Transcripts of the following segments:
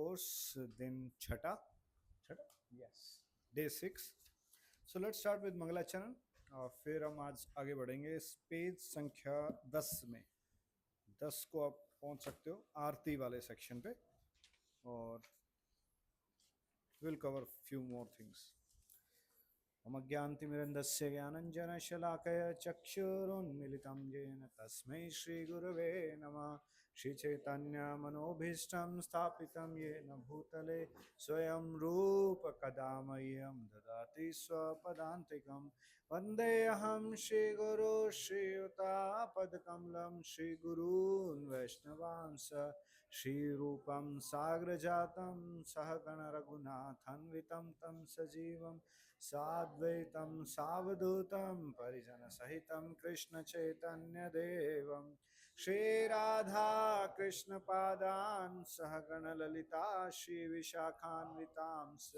Course, दिन छठा छठा yes, day 6। So let's start with मंगलाचरण और फिर हम आज आगे बढ़ेंगे इस पेज संख्या 10 में। 10 को आप पहुंच सकते हो आरती वाले सेक्शन पे और will cover few more things. मज्ञान्तिमिरन्दस्य ज्ञानञ्जनशलाकया चक्षुरुन्मिलितं येन तस्मै श्रीगुरवे नमः। श्रीचैतन्यमनोभीष्टं स्थापितं येन भूतले स्वयं रूप कदा मह्यं ददाति स्वपदान्तिकं। वन्देऽहं श्रीगुरो श्रीयुतापदकमलं श्रीगुरून् वैष्णवांस श्रीरूपं साग्रजातं सहगण रघुनाथान्वितं तं सजीवं साद्वैतं सावधूतं परिजनसहितं कृष्णचैतन्यदेवं श्रीराधा कृष्णपादान् सहगणललिता श्रीविशाखान्वितांश्च।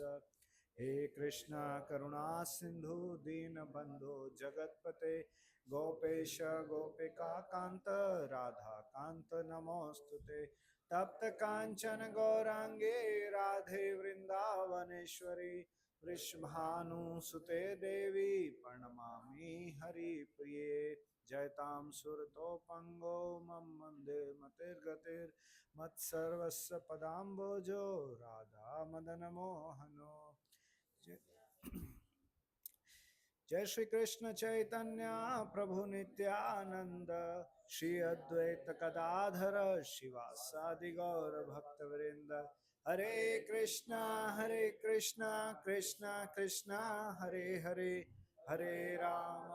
हे कृष्ण करुणा सिंधु दीनबंधो जगतपते गोपेश गोपिका कांत राधा कांत नमोस्तुते। तप्त कांचन गौरांगे राधे वृंदावनेश्वरी वृषभानुसुते देवी प्रणमामि हरिप्रिये। जयतां सुरतोपंगो मम वन्दे मतिर्गतिर्मत्सर्वस्य पदाम्बोजो राधा मदन मोहनो। जय श्री कृष्ण चैतन्य प्रभु नित्यानंद श्री अद्वैत गदाधर शिवासादि गौर भक्तवृंद। हरे कृष्णा कृष्णा कृष्णा हरे हरे, हरे राम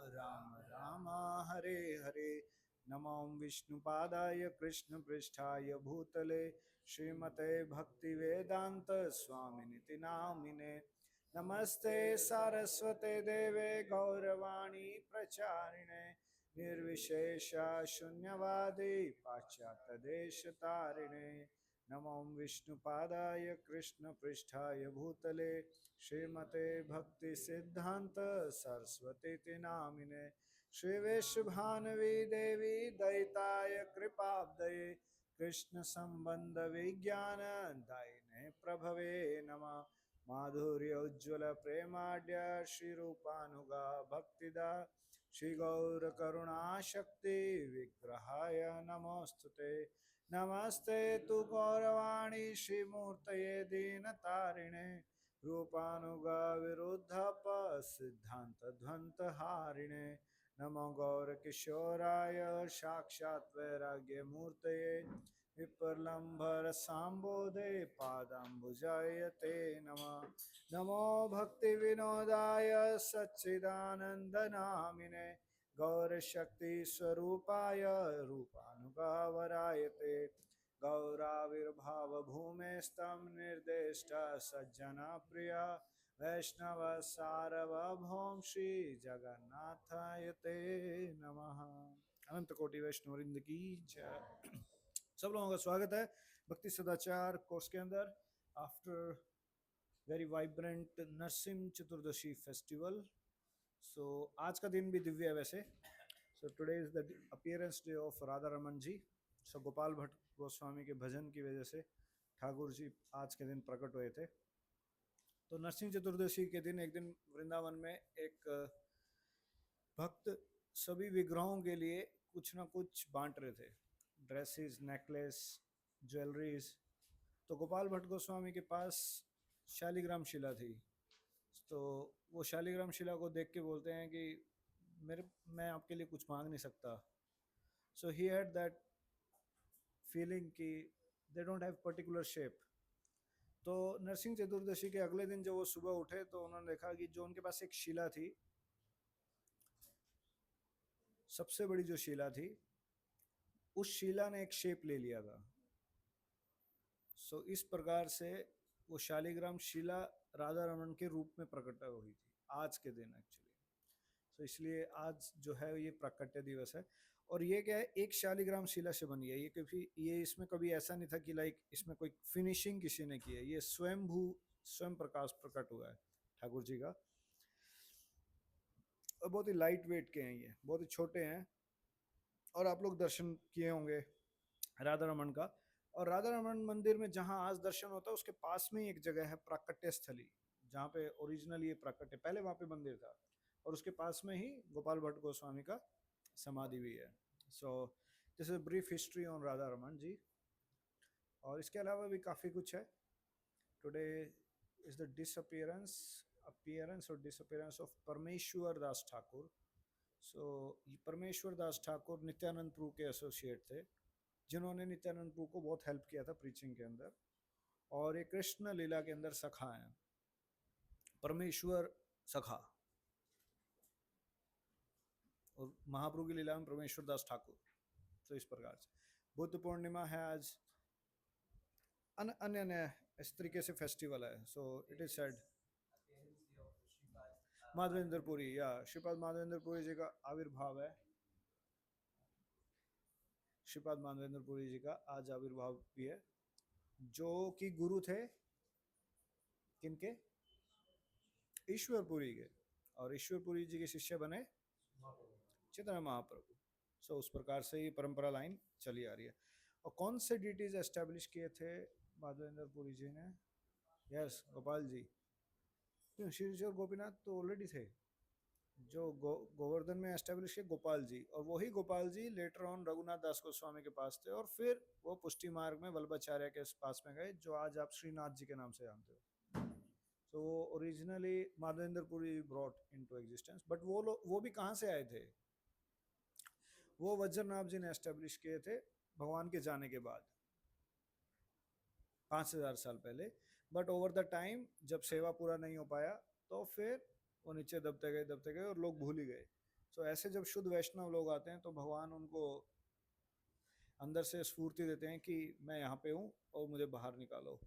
राम राम हरे हरे। नमो विष्णुपादाय कृष्ण पृष्ठाय भूतले श्रीमते भक्ति वेदांत स्वामिनिति नामिने। नमस्ते सारस्वते देवे गौरवाणी प्रचारिणे निर्विशेष शून्यवादी पाश्चात्य देश तारिणे। नमो विष्णुपादाय कृष्ण पृष्ठाय भूतले श्रीमते भक्ति सिद्धांत सरस्वती नामिने। श्री वैष्णभानवी देवी दैताय कृपाब्दये कृष्ण संबंध विज्ञान दायिने प्रभवे नमः। माधुर्योज्वल प्रेमाढ्य श्रीरूपानुगा भक्तिदा श्री गौर करुणा शक्ति विग्रहाय नमोस्तुते। नमस्ते तु गौरवाणी श्रीमूर्तये दीनतारिणे रूपानुगा विरुद्धप सिद्धांत ध्वंत हारिणे। नमो गौर किशोराय साक्षात् वैराग्य मूर्तये विप्रलंभर सांबोधे पादाम्बुजाय ते नमः। नमो भक्ति विनोदाय सच्चिदानंद नामिने गौर शक्ति स्वरूपाय रूपानुगावराय ते। गौराविर्भाव भूमेस्तं निर्देष्ट सज्जना प्रिया वैष्णव सार्वभौम श्री जगन्नाथाय ते नमः। अनंत कोटि वैष्णववृंद की जय। सब लोगों का स्वागत है भक्ति सदाचार कोर्स के अंदर। After very vibrant Narasimha Chaturdashi festival, so आज का दिन भी दिव्य है वैसे। So today is the appearance day of Radha Raman ji. So Gopal Bhatt Goswami के भजन की वजह से ठाकुर जी आज के दिन प्रकट हुए थे। तो नरसिंह चतुर्दशी के दिन एक दिन वृंदावन में एक भक्त सभी विग्रहों के लिए कुछ ना कुछ बांट रहे थे, ड्रेसेस, नेकलेस, ज्वेलरीज। तो गोपाल भट्ट गोस्वामी के पास शालिग्राम शिला थी। तो वो शालिग्राम शिला को देख के बोलते हैं कि मैं आपके लिए कुछ मांग नहीं सकता। सो ही हैड दैट फीलिंग कि they don't have particular shape. तो नरसिंह चतुर्दशी के अगले दिन जब वो सुबह उठे तो उन्होंने देखा कि जो उनके पास एक शिला थी, सबसे बड़ी जो शिला थी, उस शिला ने एक शेप ले लिया था। सो इस प्रकार से वो शालिग्राम शिला राधा रमन के रूप में प्रकट हुई थी आज के दिन एक्चुअली। सो इसलिए आज जो है ये प्राकट्य दिवस है। और ये क्या है, एक शालिग्राम शिला से बनी है ये, क्योंकि ये इसमें कभी ऐसा नहीं था कि लाइक इसमें कोई फिनिशिंग किसी ने की है। ये स्वयं प्रकाश प्रकट हुआ है ठाकुर जी का। और बहुत ही लाइट वेट के हैं, ये बहुत ही छोटे हैं। और आप लोग दर्शन किए होंगे राधा रमन का। और राधा रमन मंदिर में जहाँ आज दर्शन होता है उसके पास में ही एक जगह है प्राकट्य स्थली, जहाँ पे ओरिजिनल ये प्राकट्य, पहले वहाँ पे मंदिर था, और उसके पास में ही गोपाल भट्ट गोस्वामी का समाधि भी है। So this is brief history on Radha Raman ji. और इसके अलावा भी काफ़ी कुछ है। Today is the disappearance appearance और डिसअपियरेंस ऑफ परमेश्वर दास ठाकुर। सो परमेश्वर दास ठाकुर नित्यानंद प्रभु के एसोसिएट थे, जिन्होंने नित्यानंद प्रभु को बहुत हेल्प किया था प्रीचिंग के अंदर, और ये कृष्ण लीला के अंदर सखा हैं, परमेश्वर सखा, और महाप्रभु की लीला में परमेश्वर दास ठाकुर। तो इस प्रकार से बुद्ध पूर्णिमा है आज, अन्य अन्य इस तरीके से फेस्टिवल है। सो it is said Madhavendra Puri, या श्रीपाद माधवेंद्र पुरी जी का आविर्भाव है। श्रीपाद माधवेंद्र पुरी जी का आज आविर्भाव भी है, जो कि गुरु थे किनके, ईश्वरपुरी के, और ईश्वरपुरी जी के शिष्य बने चैतन्य महाप्रभु। सो उस प्रकार से ये परंपरा लाइन चली आ रही है। और कौन से डीटीज एस्टेब्लिश किए थे माधवेंद्र पुरी जी ने? यस, गोपाल जी। क्यों, श्री और गोपीनाथ तो ऑलरेडी थे, जो गोवर्धन में एस्टेब्लिश किए गोपाल जी, और वही गोपाल जी लेटर ऑन रघुनाथ दास गोस्वामी के पास थे, और फिर वो पुष्टि मार्ग में वल्लभाचार्य के पास में गए, जो आज आप श्रीनाथ जी के नाम से जानते हो। तो originally Madhavendra Puri brought into existence, but वो भी कहाँ से आए थे? वो वज्रनाभ जी ने एस्टेब्लिश किए थे भगवान के जाने के बाद 5000 साल पहले। बट ओवर द टाइम जब सेवा पूरा नहीं हो पाया, तो फिर वो नीचे दबते गए और लोग भूल ही गए। तो ऐसे जब शुद्ध वैष्णव लोग आते हैं तो भगवान उनको अंदर से स्फूर्ति देते हैं कि मैं यहाँ पे हूँ और मुझे बाहर निकालो।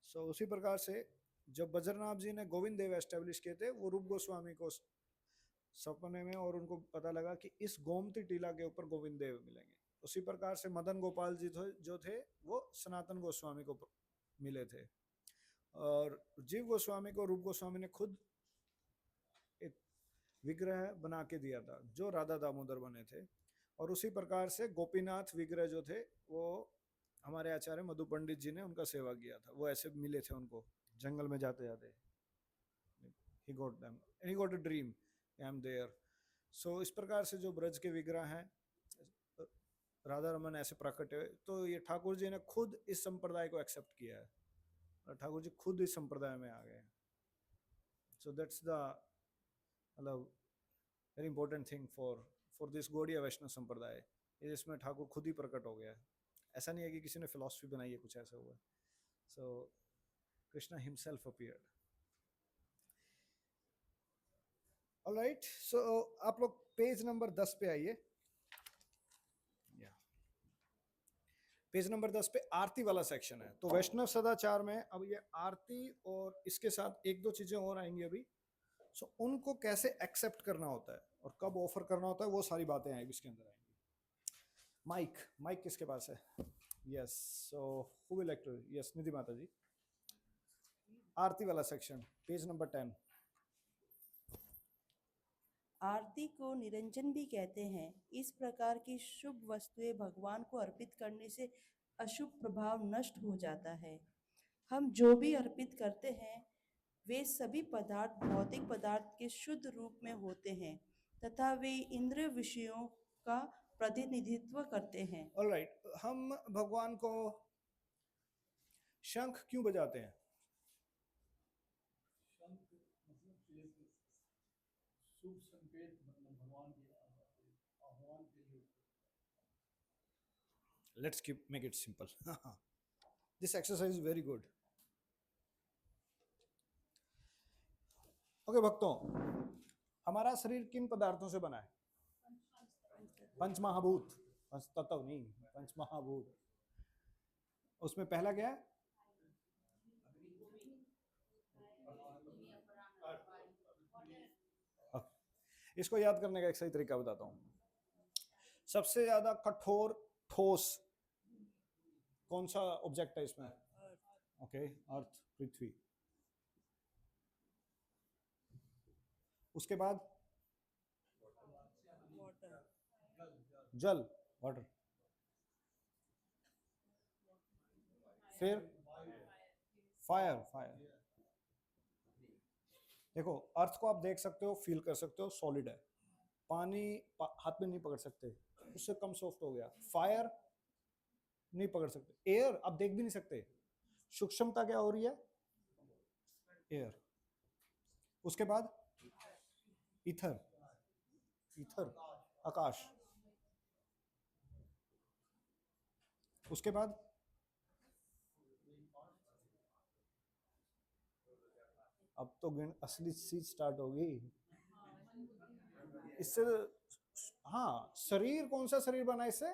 सो उसी प्रकार से जब बद्रनाथ जी ने गोविंद देव एस्टेब्लिश किए थे, वो रूप गोस्वामी को सपने में, और उनको पता लगा कि इस गोमती टीला के ऊपर गोविंद देव मिलेंगे। उसी प्रकार से मदन गोपाल जी जो थे वो सनातन गोस्वामी को मिले थे, और जीव गोस्वामी को रूप गोस्वामी ने खुद एक विग्रह बना के दिया था, जो राधा दामोदर बने थे। और उसी प्रकार से गोपीनाथ विग्रह जो थे वो हमारे आचार्य मधु पंडित जी ने उनका सेवा किया था। वो ऐसे मिले थे उनको जंगल में जाते जाते, he got them and he got a dream, I am there। सो इस प्रकार से जो ब्रज के विग्रह हैं, राधा रमन ऐसे प्रकट है। तो ये ठाकुर जी ने खुद इस संप्रदाय को एक्सेप्ट किया है, और ठाकुर जी खुद इस संप्रदाय में आ गए। सो दैट्स द मतलब very important thing for this Gaudiya Vaishnava sampradaya, इसमें ठाकुर खुद ही प्रकट हो गया है। ऐसा नहीं है कि किसी ने फिलॉसफी बनाई है, कुछ ऐसा हुआ। सो कृष्णा हिमसेल्फ अपीयर्ड। ऑलराइट, सो आप लोग पेज नंबर 10 पे आइए। पेज नंबर 10 पे आरती वाला सेक्शन है। तो वैष्णव सदाचार में अब ये आरती और इसके साथ एक दो चीजें और आएंगी अभी। सो उनको कैसे एक्सेप्ट करना होता है और कब ऑफर करना होता है, वो सारी बातें आएंगी इसके अंदर आएंगी। माइक माइक किसके पास है? Yes, so who will like to? Yes, Nidhi माता जी। आरती वाला सेक्शन, पेज नंबर 10। आरती को निरंजन भी कहते हैं। इस प्रकार की शुभ वस्तुएं भगवान को अर्पित करने से अशुभ प्रभाव नष्ट हो जाता है। हम जो भी अर्पित करते हैं वे सभी पदार्थ भौतिक पदार्थ के शुद्ध रूप में होते हैं तथा वे इंद्रिय विषयों का प्रतिनिधित्व करते हैं। ऑलराइट, हम भगवान को शंख क्यों बजाते हैं? शुभ संकेत, मतलब भगवान के आह्वान के लिए। Let's keep make it simple. This exercise is very good. Okay भक्तों, हमारा शरीर किन पदार्थों से बना है? पंचमहाभूत, पंच तत्व नहीं, पंचमहाभूत। उसमें पहला क्या है? इसको याद करने का एक सही तरीका बताता हूं। सबसे ज्यादा कठोर ठोस कौन सा ऑब्जेक्ट है इसमें? ओके, अर्थ, पृथ्वी। उसके बाद जल, वाटर। फिर फायर, फायर। देखो अर्थ को आप देख सकते हो, फील कर सकते हो, सॉलिड है। पानी हाथ में नहीं पकड़ सकते, उससे कम सॉफ्ट हो गया। फायर नहीं पकड़ सकते। एयर आप देख भी नहीं सकते, सूक्ष्मता क्या हो रही है, एयर। उसके बाद ईथर, ईथर आकाश। उसके बाद अब तो असली चीज स्टार्ट होगी इससे। हाँ, शरीर कौन सा शरीर बना इससे?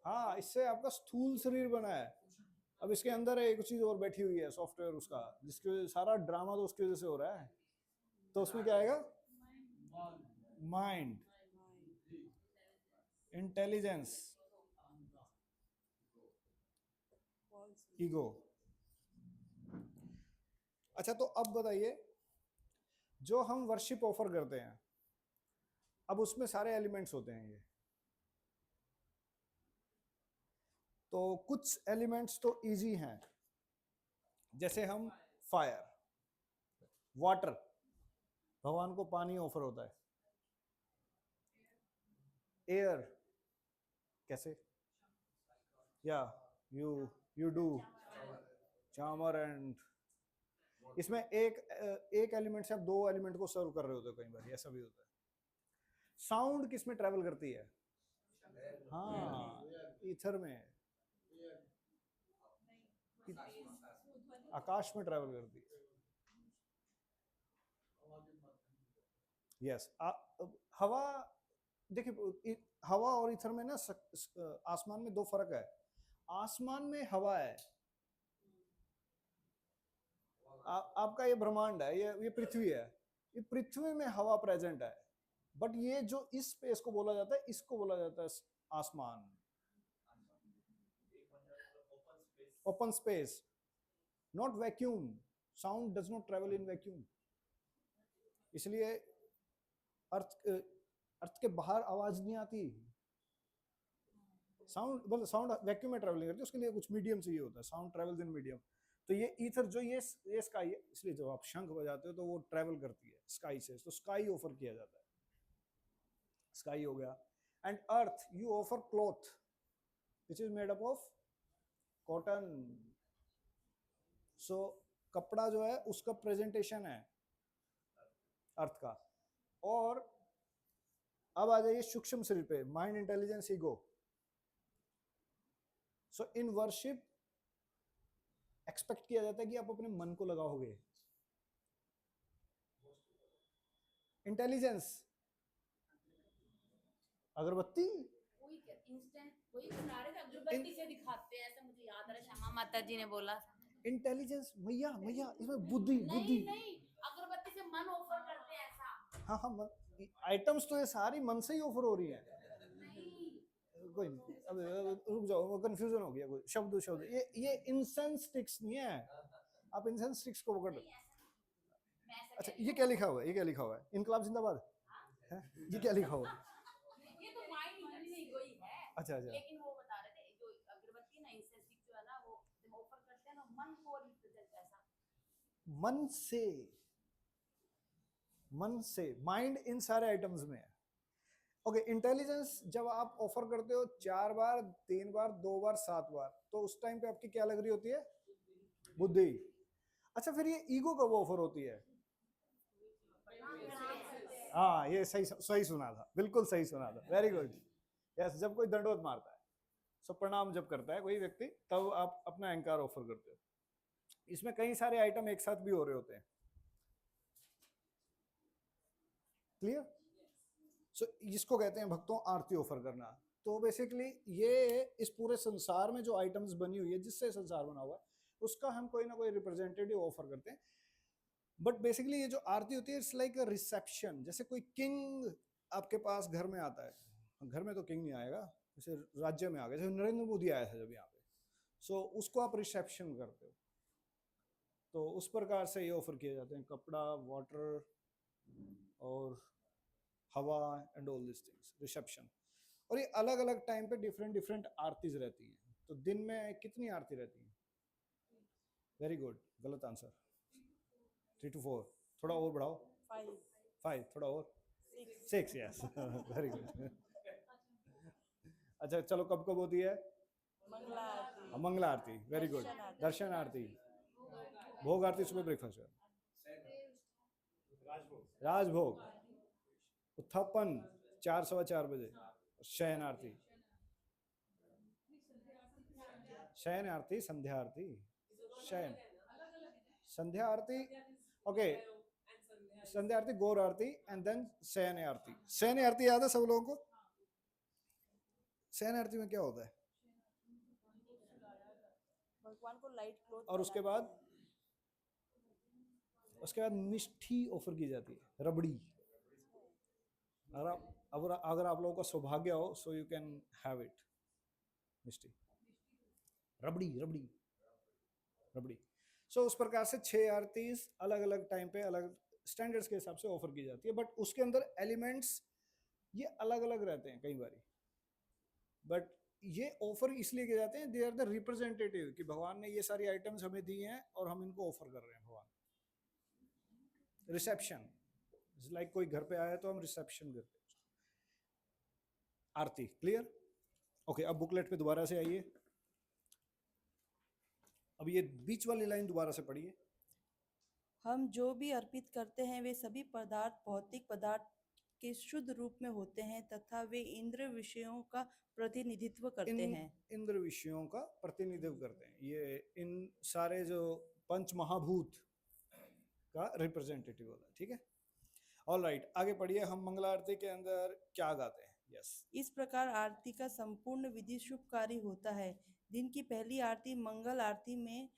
हाँ, इससे आपका स्थूल शरीर बना है। अब इसके अंदर एक चीज और बैठी हुई है, सॉफ्टवेयर उसका, जिसके सारा ड्रामा तो उसकी वजह से हो रहा है। तो उसमें क्या आएगा? Mind, intelligence, ego. अच्छा, तो अब बताइए, जो हम वर्शिप ऑफर करते हैं, अब उसमें सारे एलिमेंट्स होते हैं ये। तो कुछ एलिमेंट्स तो इजी हैं, जैसे हम फायर, वाटर, भगवान को पानी ऑफर होता है। एयर कैसे? या यू डू चामर एंड, इसमें एक एलिमेंट से आप दो एलिमेंट को सर्व कर रहे होते हो, कई बार ऐसा भी होता है। साउंड किस में ट्रेवल करती है? हाँ, ईथर में, आकाश में ट्रेवल करती है। यस, हवा। देखिए, हवा और ईथर में ना आसमान में दो फर्क है। आसमान में हवा है, आपका ये ब्रह्मांड है, ये पृथ्वी है, ये पृथ्वी में हवा प्रेजेंट है। बट ये जो इस स्पेस को बोला जाता है, इसको बोला जाता है आसमान, open space, not vacuum. Sound does not travel in vacuum. इसलिए अर्थ के बाहर आवाज नहीं आती। साउंड मतलब साउंड वैक्यूम में ट्रेवलिंग करती है, उसके लिए कुछ मीडियम चाहिए होता है। Sound travels in medium. तो ये ईथर जो ये स्काई है, इसलिए जब आप शंख बजाते हो तो वो ट्रेवल करती है स्काई से, तो स्काई ऑफर किया जाता है। स्काई हो गया। And earth, you offer cloth which is made up of cotton. So कपड़ा जो है उसका प्रेजेंटेशन है अर्थ का। और अब आ जाइए सूक्ष्म शरीर पे, माइंड, इंटेलिजेंस, ईगो। सो इन वर्शिप एक्सपेक्ट किया जाता है कि आप अपने मन को लगाओगे। इंटेलिजेंस, अगरबत्ती, वही बना रहे थे, अगरबत्ती से दिखाते हैं, ऐसा मुझे याद आ रहा है, श्यामा माता जी ने बोला। इंटेलिजेंस, मैया मैया, इसमें बुद्धि, बुद्धि। नहीं, अगरबत्ती से मन ऑफर करते हैं ऐसा। हाँ हाँ, आइटम्स तो ये सारी मन से ही ऑफर हो रही है। कोई नहीं, अब रुक जाओ, कंफ्यूजन हो गया, कोई शब्द शब्द। ये इंसेंस स्टिक्स नहीं है, आप इंसेंस स्टिक्स को पकड़ लो। अच्छा, ये क्या लिखा हुआ है? ये क्या लिखा हुआ है? इनकलाब जिंदाबाद है? ये क्या लिखा हुआ है? ये तो माइंड इंटेलिजेंस ही है। अच्छा अच्छा, लेकिन वो बता रहे थे, जो अगरबत्ती ना, इंसेंस स्टिक जो है ना, वो जब ऑफर करते हैं ना, मन को रिप्रेजेंट ऐसा। मन से, मन से, माइंड इन सारे आइटम्स में है। ओके, इंटेलिजेंस जब आप ऑफर करते हो 4 बार, 3 बार, 2 बार, 7 बार, तो उस टाइम पे आपकी क्या लग रही होती है? बुद्धि। अच्छा, फिर ये ईगो कब ऑफर होती है? हाँ, ये सही सही सुना था, बिल्कुल सही सुना था, वेरी गुड। यस, जब कोई दंडवत मारता है, सो प्रणाम जब करता है कोई व्यक्ति, तब आप अपना अहंकार ऑफर करते हो। इसमें कई सारे आइटम एक साथ भी हो रहे होते हैं। क्लियर? सो इसको कहते हैं भक्तों आरती ऑफर करना। तो बेसिकली ये इस पूरे संसार में जो आइटम्स बनी हुई है, जिससे संसार बना हुआ है, उसका हम कोई ना कोई रिप्रेजेंटेटिव ऑफर करते हैं। बट बेसिकली ये जो आरती होती है, इट्स लाइक अ रिसेप्शन। जैसे कोई किंग आपके पास घर में आता है, घर में तो किंग नहीं आएगा, जैसे राज्य में आ गया, जैसे नरेंद्र मोदी आया था जब यहाँ पे, सो उसको आप रिसेप्शन करते हो। तो उस प्रकार से ये ऑफर किए जाते हैं, कपड़ा, वाटर और हवा and all this things, reception. और ये अलग अलग टाइम पे डिफरेंट डिफरेंट आरतीज रहती हैं। तो दिन में कितनी आरती रहती है? वेरी गुड, गलत आंसर। 3 to 4, थोड़ा और बढ़ाओ। 5, थोड़ा और। 6, यस, वेरी गुड। अच्छा चलो, कब कब होती है? मंगला आरती, वेरी गुड। दर्शन आरती, भोग आरती, सुबह ब्रेकफास्ट, राजभोग, उत्थापन 4, 4:15 बजे, शयन आरती, शयन आरती, संध्या आरती, शयन, संध्या आरती, ओके, संध्या आरती, गौर आरती एंड देन शयन आरती। शयन आरती याद है सब लोगों को? शयन आरती में क्या होता है? भगवान को लाइट क्लॉथ और उसके बाद मिष्ठी ऑफर की जाती है, रबड़ी। अगर आप लोगों का सौभाग्य हो, so you can have it, मिष्टी, रबड़ी, रबड़ी, रबड़ी। सो उस प्रकार से 6 आरतीज अलग अलग टाइम पे अलग स्टैंडर्ड्स के हिसाब से ऑफर की जाती है, बट उसके अंदर एलिमेंट्स ये अलग अलग रहते हैं कई बारी, बट ये ऑफर इसलिए किए जाते हैं, दे आर द रिप्रेजेंटेटिव कि भगवान ने ये सारी आइटम्स हमें दी हैं और हम इनको ऑफर कर रहे हैं भगवान। रिसेप्शन, लाइक कोई घर पे आया तो हम रिसेप्शन करते हैं। आरती क्लियर? ओके, अब बुकलेट पे दोबारा से आइए। अब ये बीच वाली लाइन दोबारा से पढ़िए। हम जो भी अर्पित करते हैं वे सभी पदार्थ भौतिक पदार्थ के शुद्ध रूप में होते हैं तथा वे इंद्र विषयों का प्रतिनिधित्व करते हैं। इंद्र विषयों का प्रतिनिधित्व करते हैं, ये इन सारे जो पंच महाभूत का रिप्रेजेंटेटिव होता है, ठीक है? ऑल राइट, आगे पढ़िए। हम मंगला आरती के अंदर क्या गाते हैं? यस, इस प्रकार आरती का संपूर्ण विधि शुभकारी होता है। दिन की पहली आरती मंगल आरती में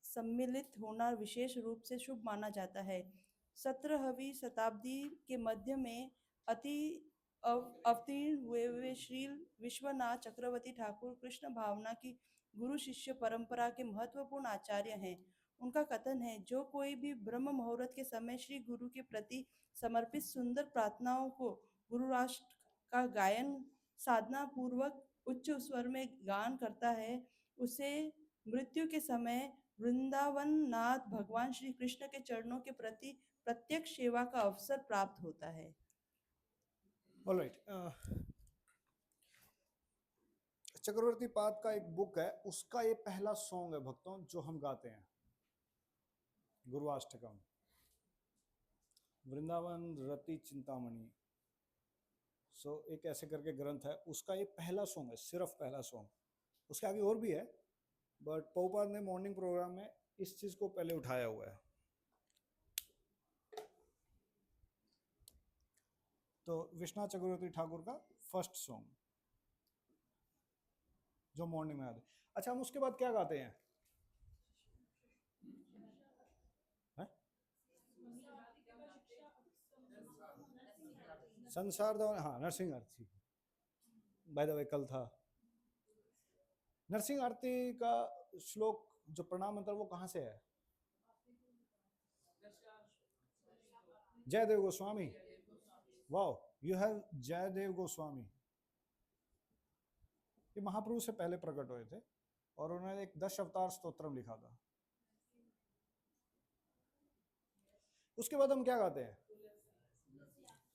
सम्मिलित होना विशेष रूप से शुभ माना जाता है। 17वीं शताब्दी के मध्य में अवतीर्ण हुए वे श्री विश्वनाथ चक्रवर्ती ठाकुर कृष्ण भावना की गुरु शिष्य परंपरा के महत्वपूर्ण आचार्य हैं। उनका कथन है, जो कोई भी ब्रह्म मुहूर्त के समय श्री गुरु के प्रति समर्पित सुंदर प्रार्थनाओं को गुरु राष्ट्र का गायन साधना पूर्वक उच्च स्वर में गान करता है, उसे मृत्यु के समय वृंदावन नाथ भगवान श्री कृष्ण के चरणों के प्रति प्रत्यक्ष सेवा का अवसर प्राप्त होता है। ऑल राइट, चक्रवर्ती पाद का एक बुक है, उसका ये पहला सॉन्ग है भक्तों जो हम गाते हैं, गुरुवाष्टकम, वृंदावन रति चिंतामणि। सो एक ऐसे करके ग्रंथ है, उसका ये पहला सॉन्ग है, सिर्फ पहला सॉन्ग। उसके आगे और भी है, बट प्रभुपाद ने मॉर्निंग प्रोग्राम में इस चीज को पहले उठाया हुआ है। तो विश्वनाथ चक्रवर्ती ठाकुर का फर्स्ट सॉन्ग जो मॉर्निंग में आते। अच्छा, हम उसके बाद क्या गाते हैं? संसार दवन, हाँ, नरसिंह आरती। बाय द वे कल था नरसिंह आरती का श्लोक, जो प्रणाम मंत्र, वो कहाँ से है? Jaydev Goswami. Wow, you have Jaydev Goswami. ये महाप्रभु से पहले प्रकट हुए थे और उन्होंने एक 10 अवतार स्तोत्रम लिखा था। उसके बाद हम क्या गाते हैं?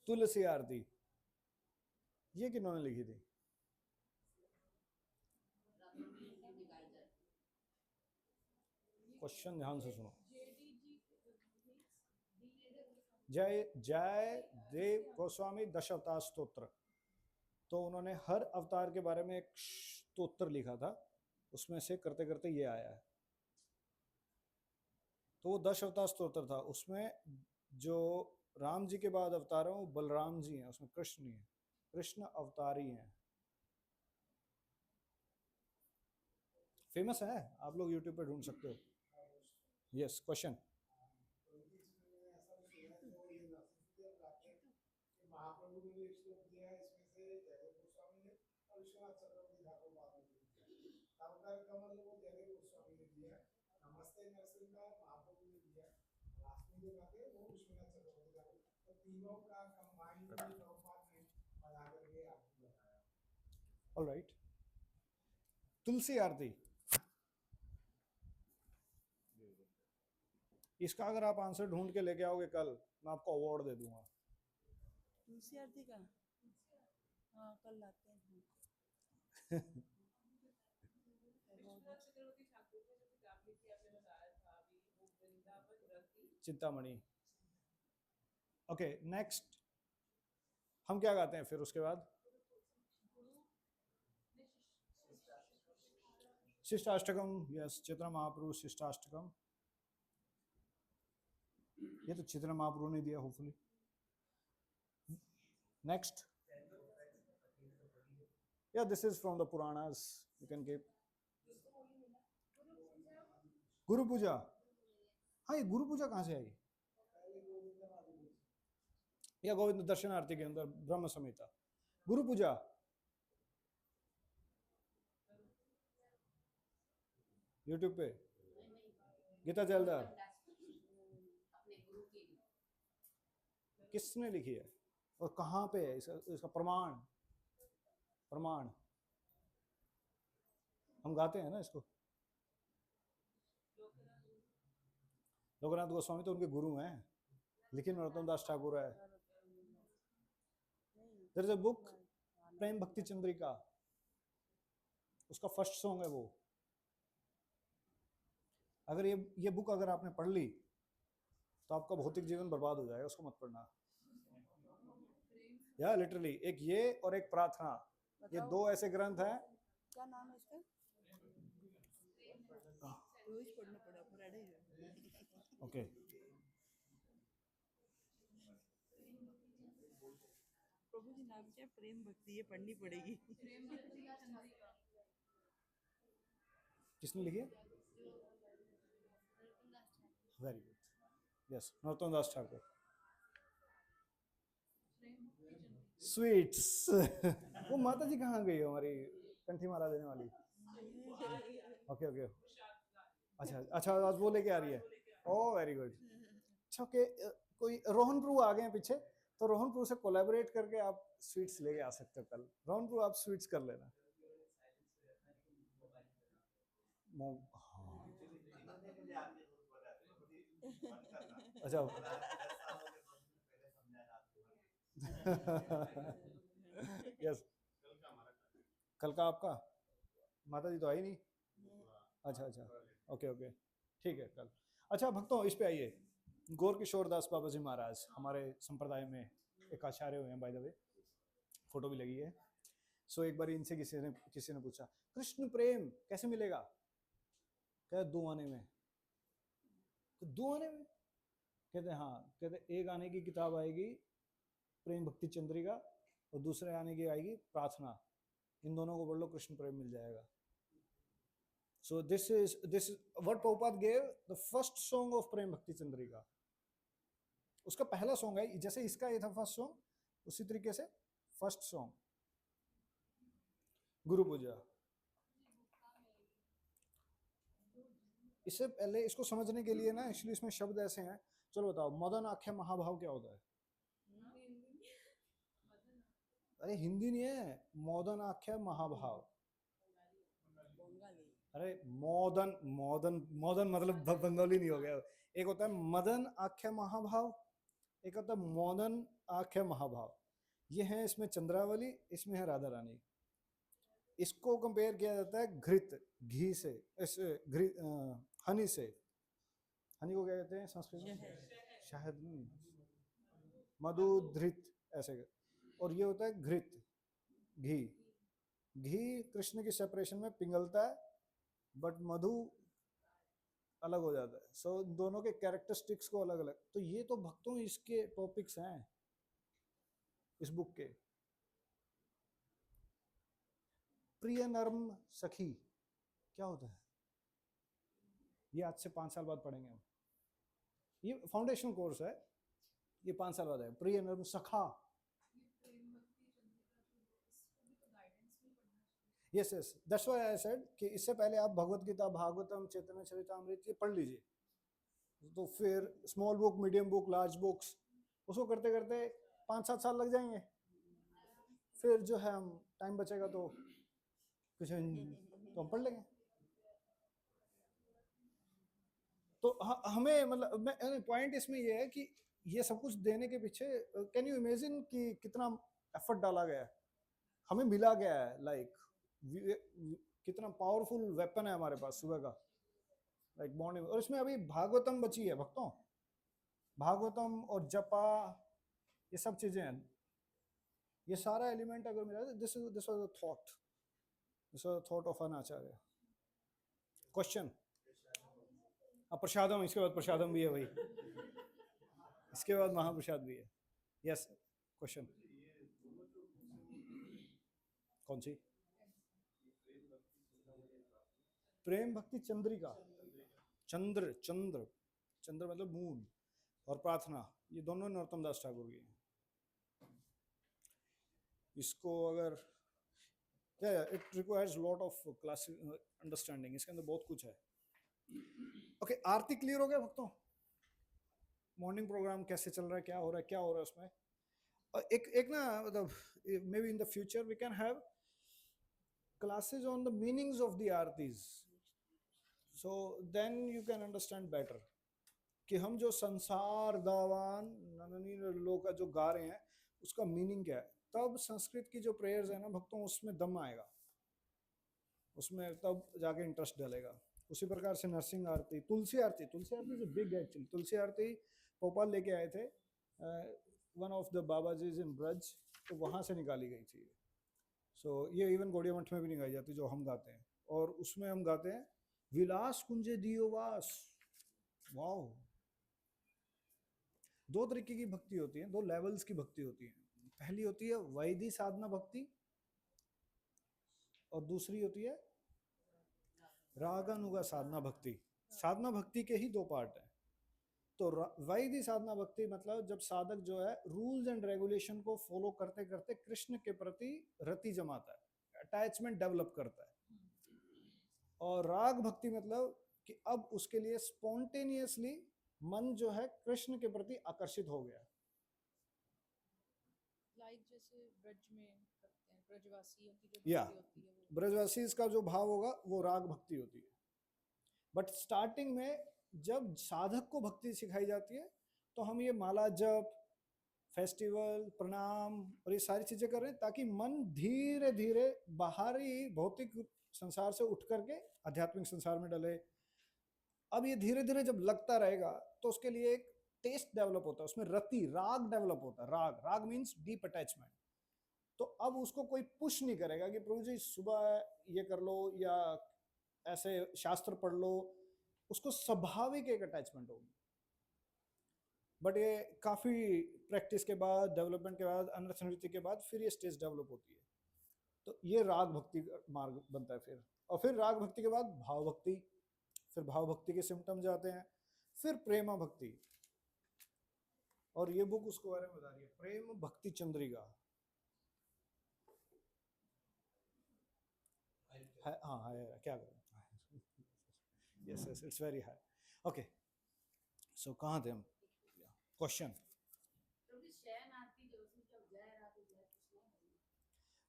तुलसी आरती। ये किन्होंने लिखी थी? क्वेश्चन ध्यान से सुनो। जय देव गोस्वामी 10 अवतार स्तोत्र। तो उन्होंने हर अवतार के बारे में एक स्तोत्र लिखा था, उसमें से करते करते ये आया है। तो वो 10 अवतार स्तोत्र था, उसमें जो राम जी के बाद अवतार हैं वो बलराम जी हैं, उसमें कृष्ण नहीं है, कृष्ण अवतारी हैं। फेमस है, आप लोग यूट्यूब पे ढूंढ सकते हो। Yes, question. महाप्रभु ने भी एक श्लोक दिया है, इसमें से जयदेव गोस्वामी ने और विश्वनाथ चक्रवर्ती ठाकुर बाद में दिया। अवतार का मतलब वो जयदेव गोस्वामी ने दिया, नमस्ते नरसिंह का महाप्रभु ने दिया, लास्ट में जो गाते हैं वो विश्वनाथ चक्रवर्ती ठाकुर। तो तीनों का कंबाइंड प्रभुपाद ने बना करके आपको बताया। ऑल राइट, तुलसी आरती, इसका अगर आप आंसर ढूंढ के लेके आओगे कल, मैं आपको अवार्ड दे दूंगा। तुलसी आरती का, हाँ कल लाते हैं। चिंतामणि। ओके नेक्स्ट, हम क्या गाते हैं फिर उसके बाद? शिष्टाष्टकम, यस, चैतन्य महाप्रभु शिष्टाष्टकम। ये तो चैतन्य महाप्रभु ने दिया होपफुली। नेक्स्ट, या this is from the Puranas, you can give. गुरु पूजा, हाँ ये गुरु पूजा कहाँ से आई? या गोविंद दर्शनार्थी के अंदर ब्रह्म संहिता, गुरु पूजा। यूट्यूब पे गीता जलदार, अपने गुरु की किसने लिखी है और कहाँ पे है इसका प्रमाण? प्रमाण हम गाते हैं ना इसको। लोकनाथ गोस्वामी तो उनके गुरु हैं, लेकिन नरोत्तम दास ठाकुर है। देयर इज अ बुक प्रेम भक्ति चंद्रिका, उसका फर्स्ट सॉन्ग है वो। अगर ये बुक अगर आपने पढ़ ली तो आपका भौतिक जीवन बर्बाद हो जाएगा, उसको मत पढ़ना। या लिटरली एक ये और एक प्रार्थना, ये दो ऐसे ग्रंथ हैं। क्या नाम है इसका? रोज पढ़ना पड़ा, पढ़े है। ओके प्रभु जी नाम क्या? प्रेम भक्ति, ये पढ़नी पड़ेगी। किसने लिखी है? वेरी गुड, यस, नरोत्तम दास ठाकुर। स्वीट्स वो माता जी कहाँ गई हो हमारी कंठी माला देने वाली? ओके ओके, अच्छा अच्छा, आज वो लेके आ रही है। ओ वेरी गुड। अच्छा ओके, कोई रोहन प्रभु आ गए हैं पीछे, तो रोहन प्रभु से कोलैबोरेट करके आप स्वीट्स लेके आ सकते हो कल। रोहन प्रभु आप स्वीट्स कर लेना। हाँ। अच्छा यस, कल का आपका माता जी तो आई नहीं। अच्छा अच्छा, ओके ओके, ठीक है कल। अच्छा भक्तों, इस पे आइए। गौर किशोर दास बाबा जी महाराज हमारे संप्रदाय में एक आचार्य हुए हैं, बाय द वे, फोटो भी लगी है। सो एक बार इनसे किसी ने पूछा कृष्ण प्रेम कैसे मिलेगा? क्या दो आने में? तो दो आने में? कहते हाँ, कहते एक आने की किताब आएगी प्रेम भक्ति चंद्रिका, और दूसरे आने की आएगी प्रार्थना। इन दोनों को पढ़ लो, कृष्ण प्रेम मिल जाएगा। So this is what Prabhupada gave the first song of Prem Bhakti Chandrika. उसका पहला सॉन्ग है, जैसे इसका ये था फर्स्ट सॉन्ग, उसी तरीके से फर्स्ट सॉन्ग गुरु पूजा। इससे पहले इसको समझने के लिए ना, एक्चुअली इसमें शब्द ऐसे हैं। चलो बताओ, मदन आख्या महाभाव क्या होता है? अरे हिंदी नहीं है, मदन आख्या महाभाव। अरे मोदन मोदन मोदन मतलब बंगाली नहीं हो गया। एक होता है मदन आख्या महाभाव, एक होता है मोदन आख्या महाभाव। ये है इसमें चंद्रावली, इसमें है राधा रानी। इसको कंपेयर किया जाता है घृत, घी से, हनी से। हनी को क्या कहते हैं संस्कृत में? शहद नहीं, मधु, धृत ऐसे। और ये होता है घृत, घी। घी कृष्ण की सेपरेशन में पिघलता है, बट मधु अलग हो जाता है। सो दोनों के कैरेक्टरिस्टिक्स को अलग अलग। तो ये तो भक्तों इसके टॉपिक्स हैं इस बुक के। प्रिय नर्म सखी क्या होता है? ये आज से 5 साल बाद पढ़ेंगे हम। ये फाउंडेशनल कोर्स है, ये 5 साल बाद है। प्रिय नर्म सखा, yes yes, that's why I said कि इससे पहले आप भगवत गीता, भागवतम, चैतन्य चरितामृत ये पढ़ लीजिए। तो फिर small book, medium book, large books, उसको करते करते 5-7 साल लग जाएंगे। फिर जो है हम टाइम बचेगा तो कुछ तो हम पढ़ लेंगे। तो हमें मतलब पॉइंट इसमें ये है कि ये सब कुछ देने के पीछे कैन यू इमेजिन कि कितना एफर्ट डाला गया है, हमें मिला गया है। लाइक कितना पावरफुल वेपन है हमारे पास सुबह का, लाइक मॉर्निंग। और इसमें अभी भागवतम बची है भक्तों, भागवतम और जपा, ये सब चीजें हैं। ये सारा एलिमेंट अगर मिला, this was the thought, this was the thought of an acharya. Question? प्रसादम, इसके बाद प्रसादम भी है भाई, इसके बाद महाप्रसाद भी है। Yes, question? कौन सी? प्रेम भक्ति चंद्रिका, चंद्र चंद्र चंद्र मतलब मून, और प्रार्थना, ये दोनों नरोत्तम दास ठाकुर की हैं। इसको अगर it requires lot of classic understanding, इसके अंदर बहुत कुछ है। ओके, आरती क्लियर हो गया भक्तों? मॉर्निंग प्रोग्राम कैसे चल रहा है, क्या हो रहा है, क्या हो रहा है उसमें? और एक ना मतलब may be in the future we can have classes on the meanings of the aartis, so then you can understand better कि हम जो संसार दावान नननी लोग का जो गा रहे हैं उसका मीनिंग क्या है। तब संस्कृत की जो प्रेयर्स है ना भक्तों, उसमें दम आएगा, उसमें तब जाके इंटरेस्ट डालेगा। उसी प्रकार से नरसिंह आरती, तुलसी आरती, तुलसी आरती इज बिग एक्चुअली। तुलसी आरती भोपाल लेके आए थे वन ऑफ द बाबा जी इन ब्रज, तो वहाँ से निकाली गई थी। सो ये इवन गौड़िया मठ में भी नहीं गाई जाती जो हम गाते हैं, और उसमें हम गाते हैं विलास कुंजे दियोवास। वाओ! दो तरीके की भक्ति होती है, दो लेवल्स की भक्ति होती है। पहली होती है वैदिक साधना भक्ति, और दूसरी होती है रागानुगा साधना भक्ति। साधना भक्ति के ही दो पार्ट हैं। तो वैदिक साधना भक्ति मतलब जब साधक जो है रूल्स एंड रेगुलेशन को फॉलो करते करते कृष्ण के प्रति रति जमाता है, अटैचमेंट डेवलप करता है। और राग भक्ति मतलब कि अब उसके लिए स्पॉन्टेनियसली मन जो है कृष्ण के प्रति आकर्षित हो गया। लाइक जैसे ब्रज में करते हैं, ब्रजवासियों की जो भक्ति या होती है वो। ब्रजवासी का जो भाव होगा वो राग भक्ति होती है। बट स्टार्टिंग में जब साधक को भक्ति सिखाई जाती है तो हम ये माला जप, फेस्टिवल, प्रणाम और ये सारी चीजें कर रहे हैं ताकि मन धीरे धीरे बाहरी भौतिक संसार से उठ करके आध्यात्मिक संसार में डले। अब ये धीरे धीरे जब लगता रहेगा तो उसके लिए एक टेस्ट डेवलप होता है, उसमें रति राग डेवलप होता है। राग, राग मीन्स डीप अटैचमेंट। तो अब उसको कोई पुश नहीं करेगा कि प्रभु जी सुबह ये कर लो या ऐसे शास्त्र पढ़ लो, उसको स्वाभाविक एक अटैचमेंट होगी। बट ये काफी प्रैक्टिस के बाद, डेवलपमेंट के बाद, अनृत के बाद फिर ये स्टेज डेवलप होती है। तो ये राग भक्ति का मार्ग बनता है फिर। और फिर राग भक्ति के बाद भाव भक्ति, फिर भाव भक्ति के सिम्टम्स आते हैं, फिर प्रेमा भक्ति। और ये बुक उसको बारे में बता रही है, प्रेम भक्ति चंद्रिका है। हाँ है, क्या करें। Yes yes, it's very high. Okay, so कहाँ थे हम? क्वेश्चन?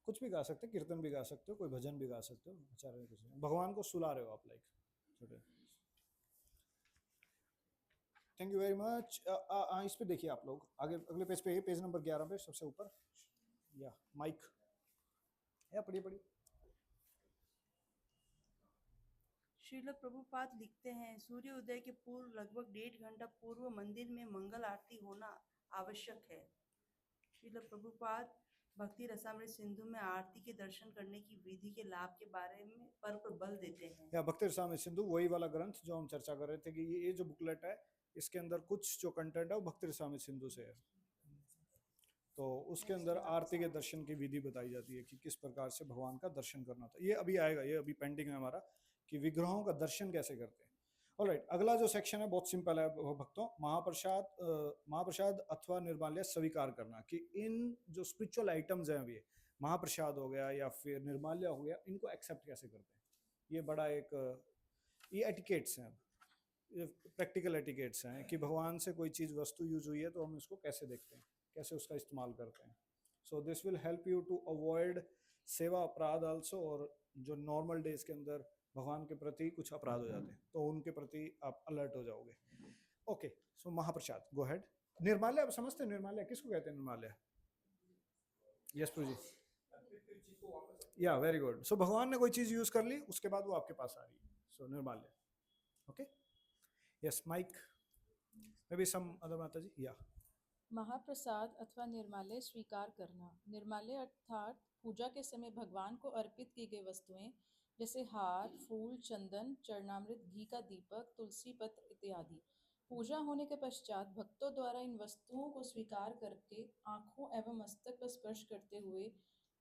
कुछ भी गा सकते, कीर्तन भी गा सकते हो, कोई भजन भी गा सकते हो, आचार्य कुछ नहीं, भगवान को सुला रहे हो आप, लाइक छोटे। Thank you very much. इस पे देखिए आप लोग, आगे अगले पेज पे, पेज नंबर 11 पे सबसे ऊपर, या माइक या पढ़िए पढ़िए। श्रील प्रभुपाद लिखते हैं, सूर्य उदय के पूर्व लगभग 1.5 घंटा पूर्व मंदिर में मंगल आरती होना आवश्यक है। श्रील प्रभुपाद भक्ति रसामृत सिंधु में आरती के दर्शन करने की विधि के लाभ के बारे में पर बल देते हैं। या भक्ति रसामृत सिंधु वही वाला ग्रंथ जो हम चर्चा कर रहे थे कि ये जो बुकलेट है इसके अंदर कुछ जो कंटेंट है वो भक्ति रसामृत सिंधु से है। तो उसके अंदर आरती के दर्शन की विधि बताई जाती है कि किस प्रकार से भगवान का दर्शन करना था। ये अभी आएगा, ये अभी पेंडिंग है हमारा कि विग्रहों का दर्शन कैसे करते हैं। ऑलराइट, अगला जो सेक्शन है बहुत सिंपल है भक्तों, महाप्रसाद अथवा निर्माल्य स्वीकार करना, कि इन जो स्पिरिचुअल आइटम्स हैं, अभी महाप्रसाद हो गया या फिर निर्माल्य हो गया, इनको एक्सेप्ट कैसे करते हैं। ये बड़ा एक ये एटिकेट्स हैं, प्रैक्टिकल एटिकेट्स हैं कि भगवान से कोई चीज़ वस्तु यूज हुई है तो हम इसको कैसे देखते हैं, कैसे उसका इस्तेमाल करते हैं। So this will help you to avoid seva aparadh also और जो नॉर्मल डेज के अंदर भगवान के प्रति कुछ अपराध हो जाते हैं तो उनके प्रति आप अलर्ट हो जाओगे। ओके, सो महाप्रसाद, गो हेड। निर्माल्य आप समझते हैं? निर्माल्य किसको कहते हैं? निर्माल्य, यस प्रभु जी, या वेरी गुड। सो भगवान ने कोई चीज यूज कर ली, उसके बाद वो आपके पास आ रही है, so nirmalya. Okay, yes mike, may be some other mata ji, या महाप्रसाद अथवा निर्माल्य स्वीकार करना। निर्माल्य अर्थात पूजा के समय भगवान को अर्पित की गई वस्तुएं जैसे हार, फूल, चंदन, चरणामृत, घी का दीपक, तुलसी पत्र इत्यादि। पूजा होने के पश्चात भक्तों द्वारा इन वस्तुओं को स्वीकार करके आँखों एवं मस्तक पर स्पर्श करते हुए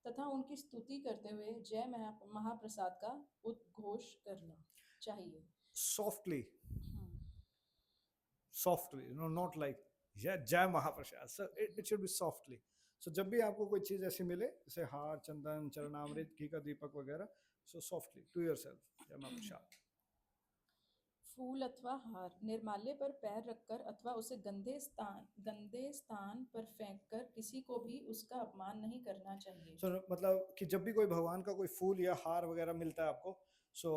तथा उनकी स्तुति करते हुए जय महाप्रसाद का उद्घोष करना चाहिए। Softly, softly, no, not like जय महाप्रसाद, so it should be softly. So जब भी आपको कोई चीज ऐसी मिले जैसे हार, चंदन, चरणामृत, घी का दीपक वगैरह, so softly to yourself, जय महाप्रसाद। फूल अथवा हार निर्माल्य पर पैर रखकर अथवा उसे गंदे स्थान पर फेंककर किसी को भी उसका अपमान नहीं करना चाहिए। so मतलब कि जब भी कोई भगवान का कोई फूल या हार वगैरह मिलता है आपको, so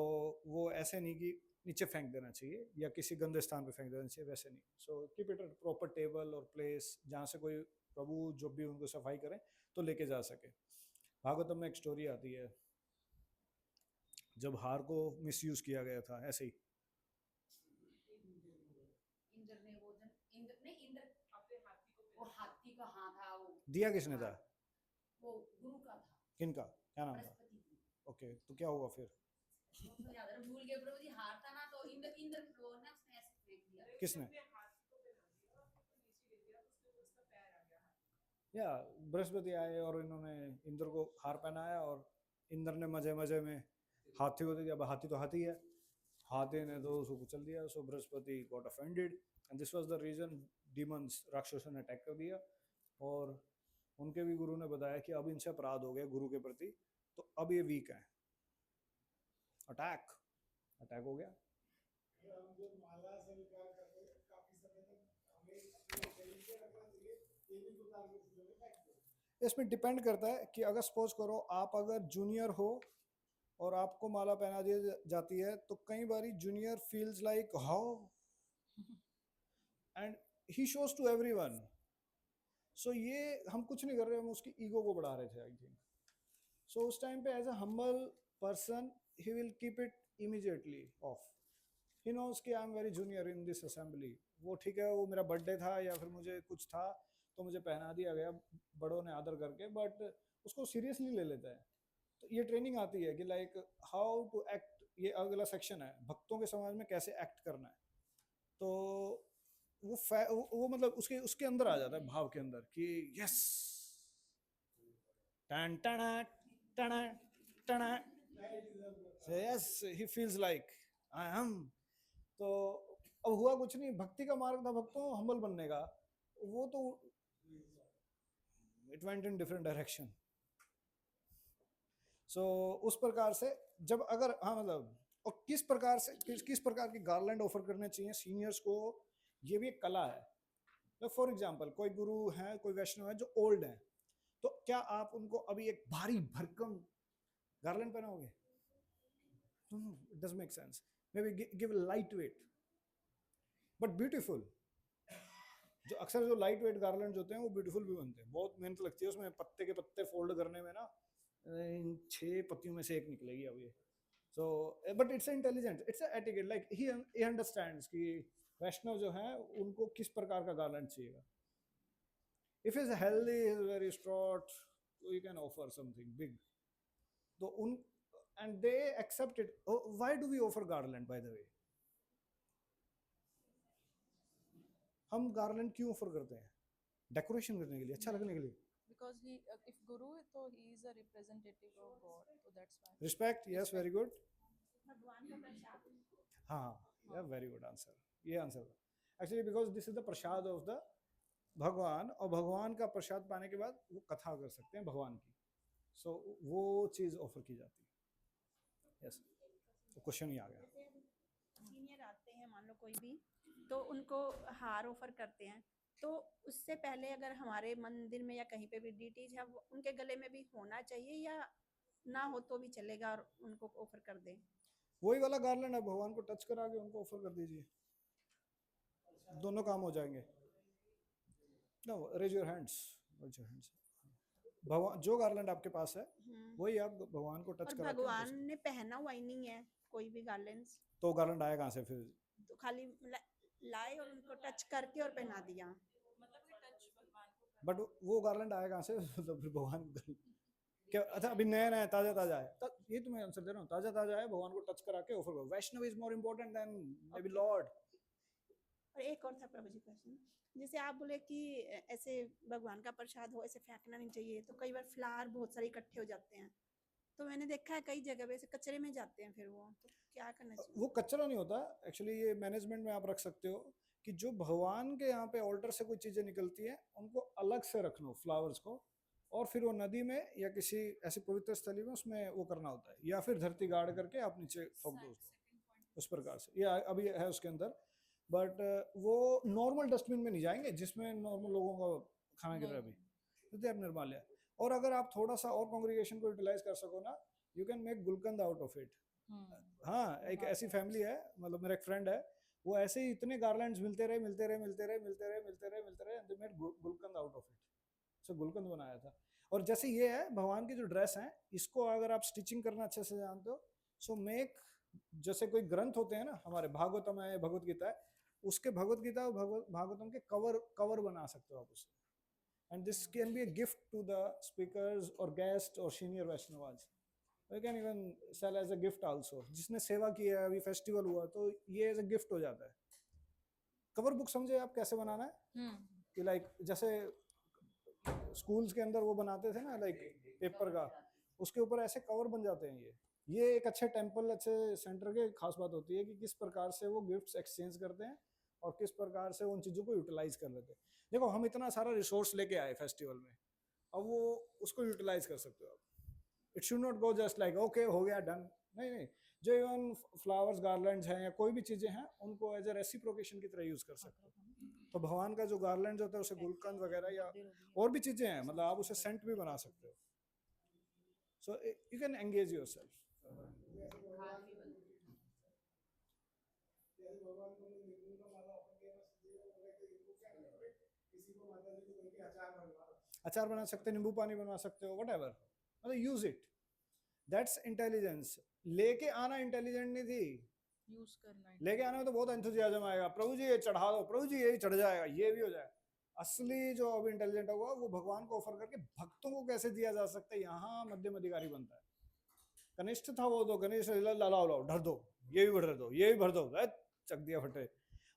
वो ऐसे नहीं कि नीचे फेंक देना चाहिए या किसी गंदे स्थान पे फेंक देना चाहिए, वैसे नहीं। So keep it at proper table और प्लेस जहाँ से कोई प्रभु जो भी उनको सफाई करें तो लेके जा सके। भागवतम में एक स्टोरी आती है जब हार को मिसयूज किया गया था, ऐसे ही इंद्र ने वो हाथी का हाँ था, वो दिया किसने था? वो गुरु का था। किनका, क्या नाम था? बृहस्पति जी। ओके, तो क्या हुआ फिर? तो याद है, भूल गए प्रभु जी, हार था ना, तो इंद्र इंद्र वो ने उसने ऐसे फेंक दिया। किसने? या बृहस्पति आए और इन्होंने इंद्र को हार पहनाया और इंद्र ने मजे मजे में हाथी को दे दिया। अब हाथी तो हाथी है, हाथी ने तो उसको कुचल दिया। So Brihaspati got offended and this was the reason demons, राक्षसों ने अटैक कर दिया और उनके भी गुरु ने बताया कि अब इनसे अपराध हो गया गुरु के प्रति, तो अब ये वीक है। अटैक हो गया। हम जो माला स्वीकार करते हैं काफी समय तक हमें अपने शरीर पे रखना चाहिए, ये भी उतार के चीजों में फेंक दो। इसमें डिपेंड करता है कि अगर सपोज करो आप अगर जूनियर हो और आपको माला पहना दी जाती है तो कई बारी junior feels like how and he shows to everyone. So ये हम कुछ नहीं कर रहे, हम उसकी ईगो को बढ़ा रहे थे आई थिंक। सो उस टाइम पे as a humble person he will keep it immediately off. He knows कि I am very junior in this assembly. वो ठीक है, वो मेरा बर्थडे था या फिर मुझे कुछ था तो मुझे पहना दिया गया बड़ों ने आदर करके, बट उसको सीरियसली ले लेता है। तो ये ट्रेनिंग आती है कि लाइक हाउ टू एक्ट। ये अगला सेक्शन है भक्तों के समाज में कैसे एक्ट करना है। तो वो मतलब उसके अंदर आ जाता है, भाव के अंदर कि यस टन टना टना टना, yes he feels like I am. तो अब हुआ कुछ नहीं, भक्ति का मार्ग था भक्तों हम्बल बनने का, वो तो it went in different direction. So उस प्रकार से जब अगर हाँ मतलब और किस प्रकार से किस प्रकार की गार्लैंड ऑफर करने चाहिए सीनियर्स को, ये भी एक कला है। तो फॉर एग्जांपल कोई गुरु है, कोई वैष्णव है जो ओल्ड है, तो क्या आप उनको अभी एक भारी भरकम गार्लैंड पहनाओगे? It doesn't make sense. Maybe give light weight but beautiful. जो अक्सर जो लाइट वेट गार्लैंड होते हैं वो ब्यूटीफुल भी बनते हैं, बहुत मेहनत लगती है उसमें, पत्ते के पत्ते फोल्ड करने में ना, इन 6 पत्तियों में से एक निकलेगी अब ये। So but it's intelligent, it's etiquette, like he understands कि वैष्णव जो है उनको किस प्रकार का गार्लैंड चाहिएगा। If is healthy, is very stout, so you can offer something big. तो उन and they accept it. Oh, why do we offer garland by the way? हम गार्लैंड क्यों ऑफर करते हैं? डेकोरेशन करने के लिए, अच्छा लगने के लिए। Because he, if Guru है तो he is a representative of God, so that's why. Respect, yes, very good. भगवान का प्रसाद। हाँ, yeah, very good answer. ये answer actually because this is the Prasad of the भगवान, और भगवान का प्रसाद पाने के बाद वो कथा कर सकते हैं भगवान की। सो वो चीज ऑफर की जाती है। यस, तो क्वेश्चन ही आ गया। सीनियर आते हैं मान लो कोई भी, तो उनको हार ऑफर करते हैं, तो उससे पहले अगर हमारे मंदिर में या कहीं पे भी डीटीज है, वो उनके गले में भी होना चाहिए या ना हो तो भी चलेगा और उनको ऑफर कर दें। वही वाला गार्लैंड है, भगवान को टच करा के उनको ऑफर कर दीजिए, दोनों काम हो जाएंगे। No, raise your hands, raise your hands. भगवान जो गार्लैंड आपके पास है वही आप भगवान को टच और करा के भगवान ने पहना हुआ ही नहीं है कोई भी गार्लेंड्स, तो गार्लैंड आया कहाँ से फिर? तो खाली लाए और उनको टच करके और पहना दिया। बट वो गार्लैंड आया कहाँ से? मतलब फिर भगवान क्या? अच्छा, अभी नया नया ताजा ताजा है, ये तो मैं आंसर दे रहा हूँ, ताजा ताजा है, भगवान को टच करा के ऑफर करो। Vaishnava is more important than maybe lord. और एक और था प्रभु जी क्वेश्चन, जैसे आप बोले कि ऐसे भगवान का प्रसाद हो ऐसे फेंकना नहीं चाहिए, तो कई बार फ्लावर बहुत सारे इकट्ठे हो जाते हैं, तो मैंने देखा है कई जगह पे ऐसे कचरे में जाते हैं, फिर वो तो क्या करना चाहिए? वो कचरा नहीं होता एक्चुअली, ये मैनेजमेंट में आप रख सकते हो कि जो भगवान के यहाँ पे ऑल्टर से कोई चीजें निकलती हैं उनको अलग से रख लो, फ्लावर्स को, और फिर वो नदी में या किसी ऐसी पवित्र स्थली में उसमें वो करना होता है, या फिर धरती गाड़ करके आप नीचे ठोक दो उसको, उस प्रकार से। या अभी है उसके अंदर, बट वो नॉर्मल डस्टबिन में नहीं जाएंगे जिसमें नॉर्मल लोगों का खाना गिर रहा है अभी, तो आप निर्माल्य। और अगर आप थोड़ा सा और कांग्रीगेशन को यूटिलाइज कर सको ना, you can make gulkand out of it. हाँ, एक ऐसी फैमिली है, मतलब मेरा एक फ्रेंड है, वो ऐसे ही इतने गार्लैंड्स मिलते रहे they made gulkand out of it. So गुलकंद बनाया था। और जैसे ये है भगवान की जो ड्रेस है, इसको अगर आप स्टिचिंग करना अच्छे से जानते हो, सो मेक, जैसे कोई ग्रंथ होते हैं ना, हमारे भागवतम है, भगवत गीता है, उसके भगवत गीता और भागवतम के कवर बना सकते हो आप उससे। And this can be a gift to the speakers और गेस्ट और senior Vaishnavas. You can even sell as a gift also। जिसने सेवा की है, अभी फेस्टिवल हुआ तो ये एज अ गिफ्ट हो जाता है। कवर बुक समझे आप कैसे बनाना है? कि लाइक जैसे स्कूल्स के अंदर वो बनाते थे ना, लाइक पेपर का, उसके ऊपर ऐसे कवर बन जाते हैं। ये एक अच्छे टेम्पल, अच्छे सेंटर के खास बात होती है कि किस प्रकार से वो गिफ्ट्स एक्सचेंज करते हैं और किस प्रकार से उन चीज़ों को यूटिलाइज कर लेते हैं। देखो, हम इतना सारा रिसोर्स लेके आए फेस्टिवल में, अब वो उसको यूटिलाइज कर सकते हो आप। It should not go just like okay हो गया डन, नहीं नहीं। जो इवन फ्लावर्स गार्लैंड्स हैं या कोई भी चीज़ें हैं, उनको एज ए रेसिप्रोकेशन की तरह यूज़ कर सकते हो। तो भगवान का जो गार्लैंड होता है उसे गुलकंद वगैरह या और भी चीज़ें हैं, मतलब आप उसे सेंट भी बना सकते हो। So you can engage yourself. भगवान को नींबू का माला ऑफर किया, किसी को माता जी को बोल के अचार बना सकते, नींबू पानी बनवा सकते हो, व्हाटएवर, मतलब यूज इट। That's intelligence. लेके आना इंटेलिजेंट नहीं थी, यूज करना। लेके आने में तो बहुत एंथुसियाज्म आएगा, प्रभु जी ये चढ़ा दो, प्रभु जी यही चढ़ जाएगा, ये भी हो जाएगा। असली जो अब इंटेलिजेंट होगा वो भगवान को ऑफर करके भक्तों को कैसे दिया जा सकता है, यहाँ मध्यम अधिकारी बनता है। कनिष्ठ था वो, तो गणेश लाओ ढर दो, ये भी भर दो, ये भी भर दो, चक दिया फटे।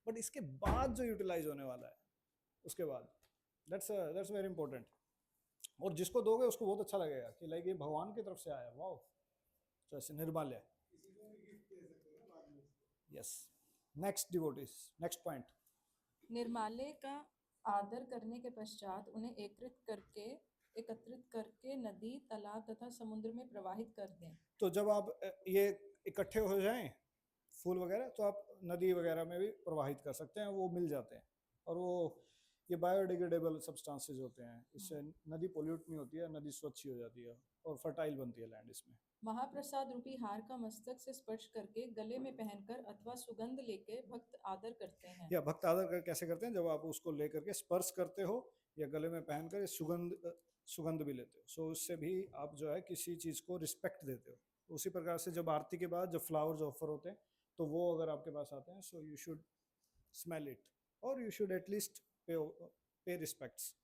बट इसके बाद जो यूटिलाइज होने वाला है उसके बाद, दैट्स वेरी इंपॉर्टेंट। और जिसको दोगे उसको बहुत अच्छा लगेगा कि लाइक ये भगवान की तरफ से आया, वाओ। तो ऐसे निर्माल्य। Yes, next devotees, next point. निर्माल्य का आदर करने के पश्चात उन्हें एकत्रित करके नदी, तालाब तथा समुद्र में प्रवाहित कर दें। तो जब आप ये इकट्ठे हो जाएं फूल वगैरह, तो आप नदी वगैरह में भी प्रवाहित कर सकते हैं, वो मिल जाते हैं। और वो ये बायोडिग्रेडेबल सब्सटेंसेस होते हैं, इससे नदी पोल्यूट नहीं होती है, नदी स्वच्छ ही हो जाती है और फर्टाइल बनती है लैंड इसमें। महाप्रसाद रूपी हार का मस्तक से स्पर्श करके, गले में पहनकर अथवा सुगंध लेके भक्त आदर करते हैं। या भक्त आदर कैसे करते हैं? जब आप उसको लेकर के स्पर्श करते हो या गले में पहनकर सुगंध भी लेते हो, सो उससे भी आप जो है किसी चीज़ को रिस्पेक्ट देते हो। उसी प्रकार से जब आरती के बाद जब फ्लावर्स ऑफर होते हैं, तो वो अगर आपके पास आते हैं, सो यू शुड स्मेल इट और यू शुड एटलीस्ट पे रिस्पेक्ट्स।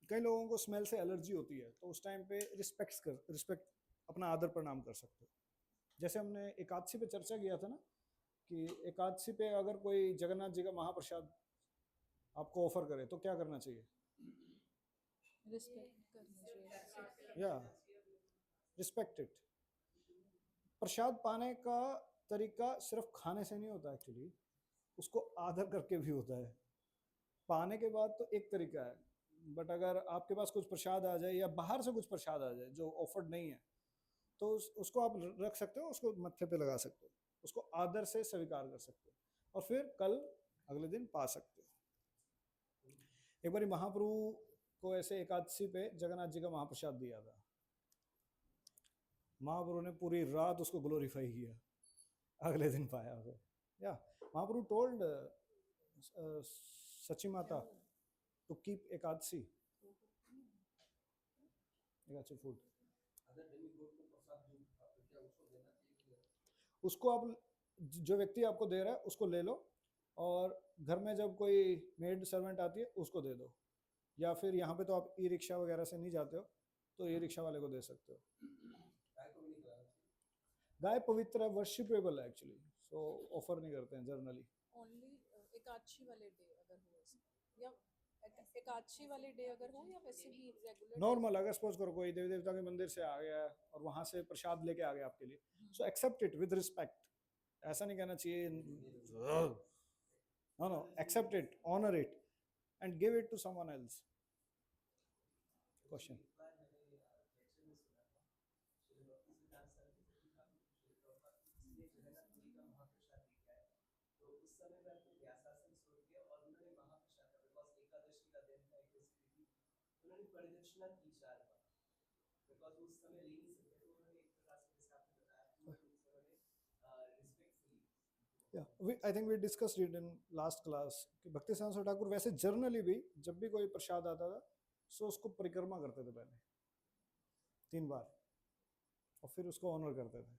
कई लोगों को स्मेल से एलर्जी होती है, तो उस टाइम पे रिस्पेक्ट अपना आदर प्रणाम कर सकते हो। जैसे हमने एकादशी पे चर्चा किया था ना, कि एकादशी पे अगर कोई जगन्नाथ जी का महाप्रसाद आपको ऑफर करे तो क्या करना चाहिए? रिस्पेक्ट करनी चाहिए। या रिस्पेक्ट इट। प्रसाद पाने का तरीका सिर्फ खाने से नहीं होता, एक्चुअली उसको आदर करके भी होता है। पाने के बाद तो एक तरीका है, बट अगर आपके पास कुछ प्रसाद आ जाए या बाहर से कुछ प्रसाद आ जाए जो ऑफर्ड नहीं है, तो उसको आप रख सकते हो, उसको मत्थे पे लगा सकते हो, उसको आदर से स्वीकार कर सकते हो और फिर कल अगले दिन पा सकते हो। एक बार महाप्रभु को ऐसे एकादशी पे जगन्नाथ जी का महाप्रसाद दिया था, महाप्रभु ने पूरी रात उसको ग्लोरीफाई किया, अगले दिन पाया उसे। या महाप्रभु told Sachi Mata to keep Ekadashi, Ekadashi food. उसको आप, जो व्यक्ति आपको दे रहा है उसको ले लो, और घर में जब कोई मेड सर्वेंट आती है उसको दे दो, या फिर यहाँ पे तो आप ई रिक्शा वगैरह से नहीं जाते हो तो ई रिक्शा वाले को दे सकते हो। गाय पवित्र है, वर्शिपेबल है एक्चुअली, सो ऑफर नहीं करते हैं जनरली। ओनली एकादशी वाले डे अगर हो ऐसे, या एकादशी वाले डे अगर हो, या वैसे भी रेगुलर नॉर्मल, अगर सपोज करो कोई देवी देवता के मंदिर से आ गया है और वहां से प्रसाद लेके आ गया आपके लिए, so accept it with respect. ऐसा नहीं कहना चाहिए, no no, accept it, honour it and give it to someone else. Question? परिदर्शना की 4 बार, बिकॉज उस समय ले नहीं सकते तो उन्होंने एक प्रकार से जैसे आपने बताया उन्होंने respectfully, Yeah, I think we discussed it in last class कि भक्ति सिद्धांत सरस्वती ठाकुर वैसे जर्नली भी जब भी कोई प्रसाद आता था सो उसको परिक्रमा करते थे पहले 3 बार, और फिर उसको ऑनर करते थे।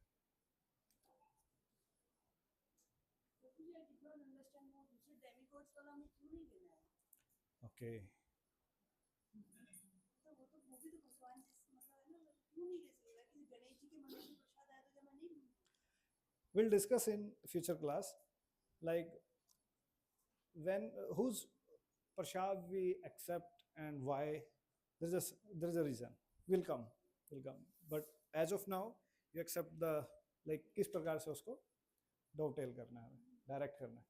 Okay, we'll discuss in future class, like when whose prasad we accept and why. There's a reason, will come, but as of now you accept the, like किस प्रकार से उसको dovetail करना है, डायरेक्ट करना है।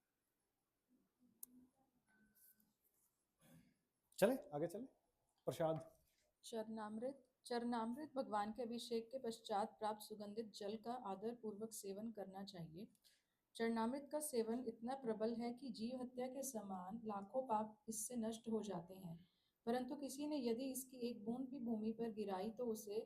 चले आगे, चले प्रसाद। चरणामृत भगवान के अभिषेक के पश्चात प्राप्त सुगंधित जल का आदर पूर्वक सेवन करना चाहिए। चरणामृत का सेवन इतना प्रबल है कि जीव हत्या के समान लाखों पाप इससे नष्ट हो जाते हैं, परंतु किसी ने यदि इसकी एक बूंद भी भूमि पर गिराई तो उसे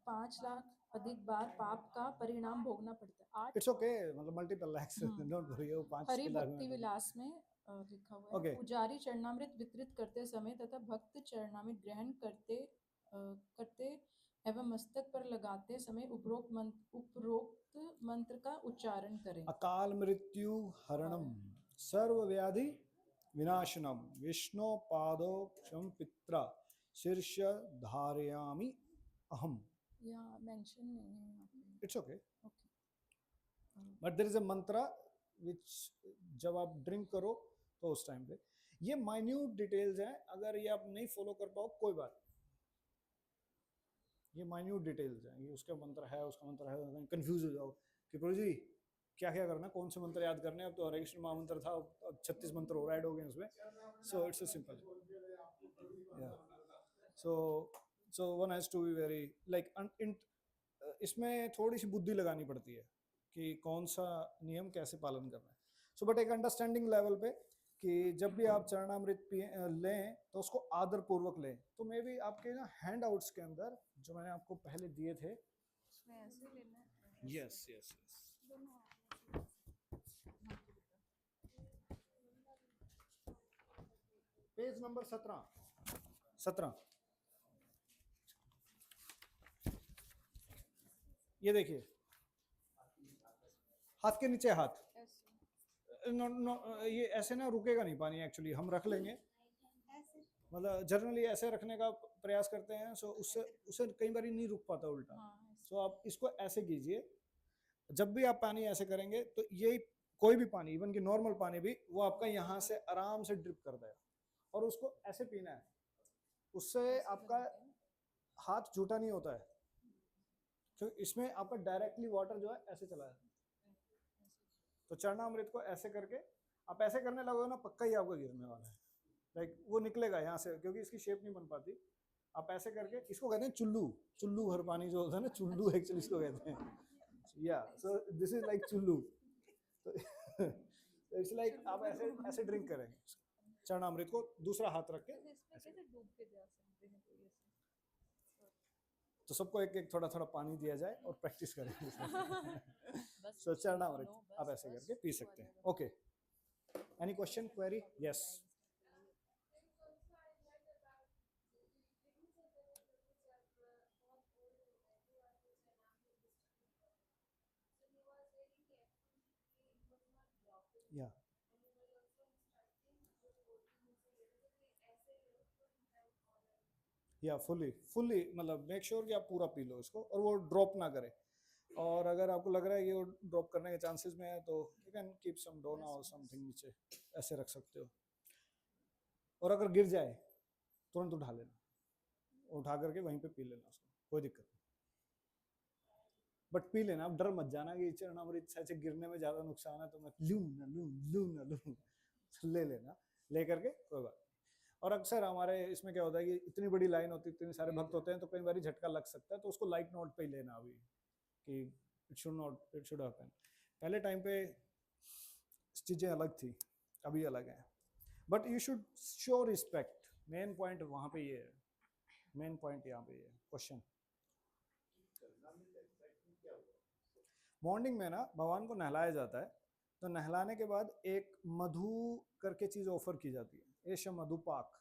5 लाख अधिक बार पाप का परिणाम भोगना पड़ता है। इट्स ओके, मतलब मल्टीपल लैक्स, डोंट वरी, वो 5 हरि भक्ति विलास में लिखा हुआ है। Okay. पुजारी चरणामृत वितरित करते समय तथा भक्त चरणामृत ग्रहण करते एवं मस्तक पर लगाते समय उपरोक्त मंत्र का उच्चारण करें। अकाल मृत्यु हरणम सर्व व्याधि विनाशनम विष्णु पादो क्षम पित्रा शीर्ष धारयामि अहम। या मेंशन नहीं है यहाँ पे। It's okay, okay, but there is a mantra which जब आप ड्रिंक करो तो उस टाइम पे, ये माइन्यूट डिटेल्स हैं, अगर ये आप नहीं फॉलो कर पाओ कोई बात, ये माइन्यूट डिटेल्स हैं, ये उसका मंत्र है, उसका मंत्र है, कंफ्यूज हो जाओ कि प्रभु जी क्या क्या करना, कौन से मंत्र याद करने हैं। अब तो हरे कृष्ण महामंत्र था, अब 36 मंत्र और ऐड हो गए उसमें, so it's simple. So one has to be very like, इसमें थोड़ी सी बुद्धि लगानी पड़ती है कि कौन सा नियम कैसे पालन करना है। सो बट एक अंडरस्टैंडिंग लेवल पे कि जब भी आप चरणामृत लें तो उसको आदर पूर्वक लें। तो मे भी आपके ना हैंड आउट्स के अंदर जो मैंने आपको पहले दिए थे, उसमें ऐसे लेना है। Yes yes yes, page number 17 ये देखिए, हाथ के नीचे हाथ, ये ऐसे ना रुकेगा नहीं पानी, एक्चुअली हम रख लेंगे, मतलब जनरली ऐसे रखने का प्रयास करते हैं, सो उससे कई बार नहीं रुक पाता उल्टा। सो आप इसको ऐसे कीजिए, जब भी आप पानी ऐसे करेंगे तो ये कोई भी पानी, इवन कि नॉर्मल पानी भी, वो आपका यहाँ से आराम से ड्रिप कर देगा, और उसको ऐसे पीना है, उससे आपका हाथ झूठा नहीं होता है, क्योंकि इसमें आपका डायरेक्टली वाटर जो है ऐसे चला है। तो चरणामृत को ऐसे करके आप ऐसे करने लगोगे ना, पक्का ही आपको गिरने वाला है, लाइक वो निकलेगा यहाँ से, क्योंकि इसकी शेप नहीं बन पाती। आप ऐसे करके, इसको कहते हैं चुल्लू हर पानी जो होता है ना, चुल्लू एक्चुअली इसको कहते हैं, या सो दिस इज लाइक चुल्लू। तो इट्स लाइक आप ऐसे ड्रिंक करेंगे चरणामृत को दूसरा हाथ रख के जैसे इसमें ऐसे। कैसे डूब के जा सकते हैं कोई ऐसे? तो सबको एक एक थोड़ा थोड़ा पानी दिया जाए और प्रैक्टिस करें बस सो चरणामृत नो, आप बस, ऐसे बस, करके पी सकते हैं। Okay, any question, query? Yes. या या फुल्ली मतलब मेक श्योर कि आप पूरा पी लो इसको और वो ड्रॉप ना करे। और अगर आपको लग रहा है कि वो ड्रॉप करने के चांसेस में है तो यू कैन कीप सम डोना और समथिंग नीचे ऐसे रख सकते हो। और अगर गिर जाए तुरंत उठा लेना, उठा करके वहीं पे पी लेना उसको, कोई दिक्कत नहीं। बट पी लेना, आप डर मत जाना कि चरणामृत से गिरने में ज्यादा नुकसान है तो मैं लूं ना लूं। ले लेना, ले करके कोई बात नहीं। और अक्सर हमारे इसमें क्या होता है कि इतनी बड़ी लाइन होती है, इतने सारे भक्त होते हैं, तो कई बार झटका लग सकता है, तो उसको लाइट नोट पे ही लेना अभी कि इट शुड हैपन। पहले टाइम पे चीजें अलग थी, अभी अलग है। But you should show respect, main point वहां पे ये है, मेन पॉइंट यहाँ पे ये है। क्वेश्चन, मॉर्निंग में ना भगवान को नहलाया जाता है, तो नहलाने के बाद एक मधु करके चीज ऑफर की जाती है, एश मधुपाक।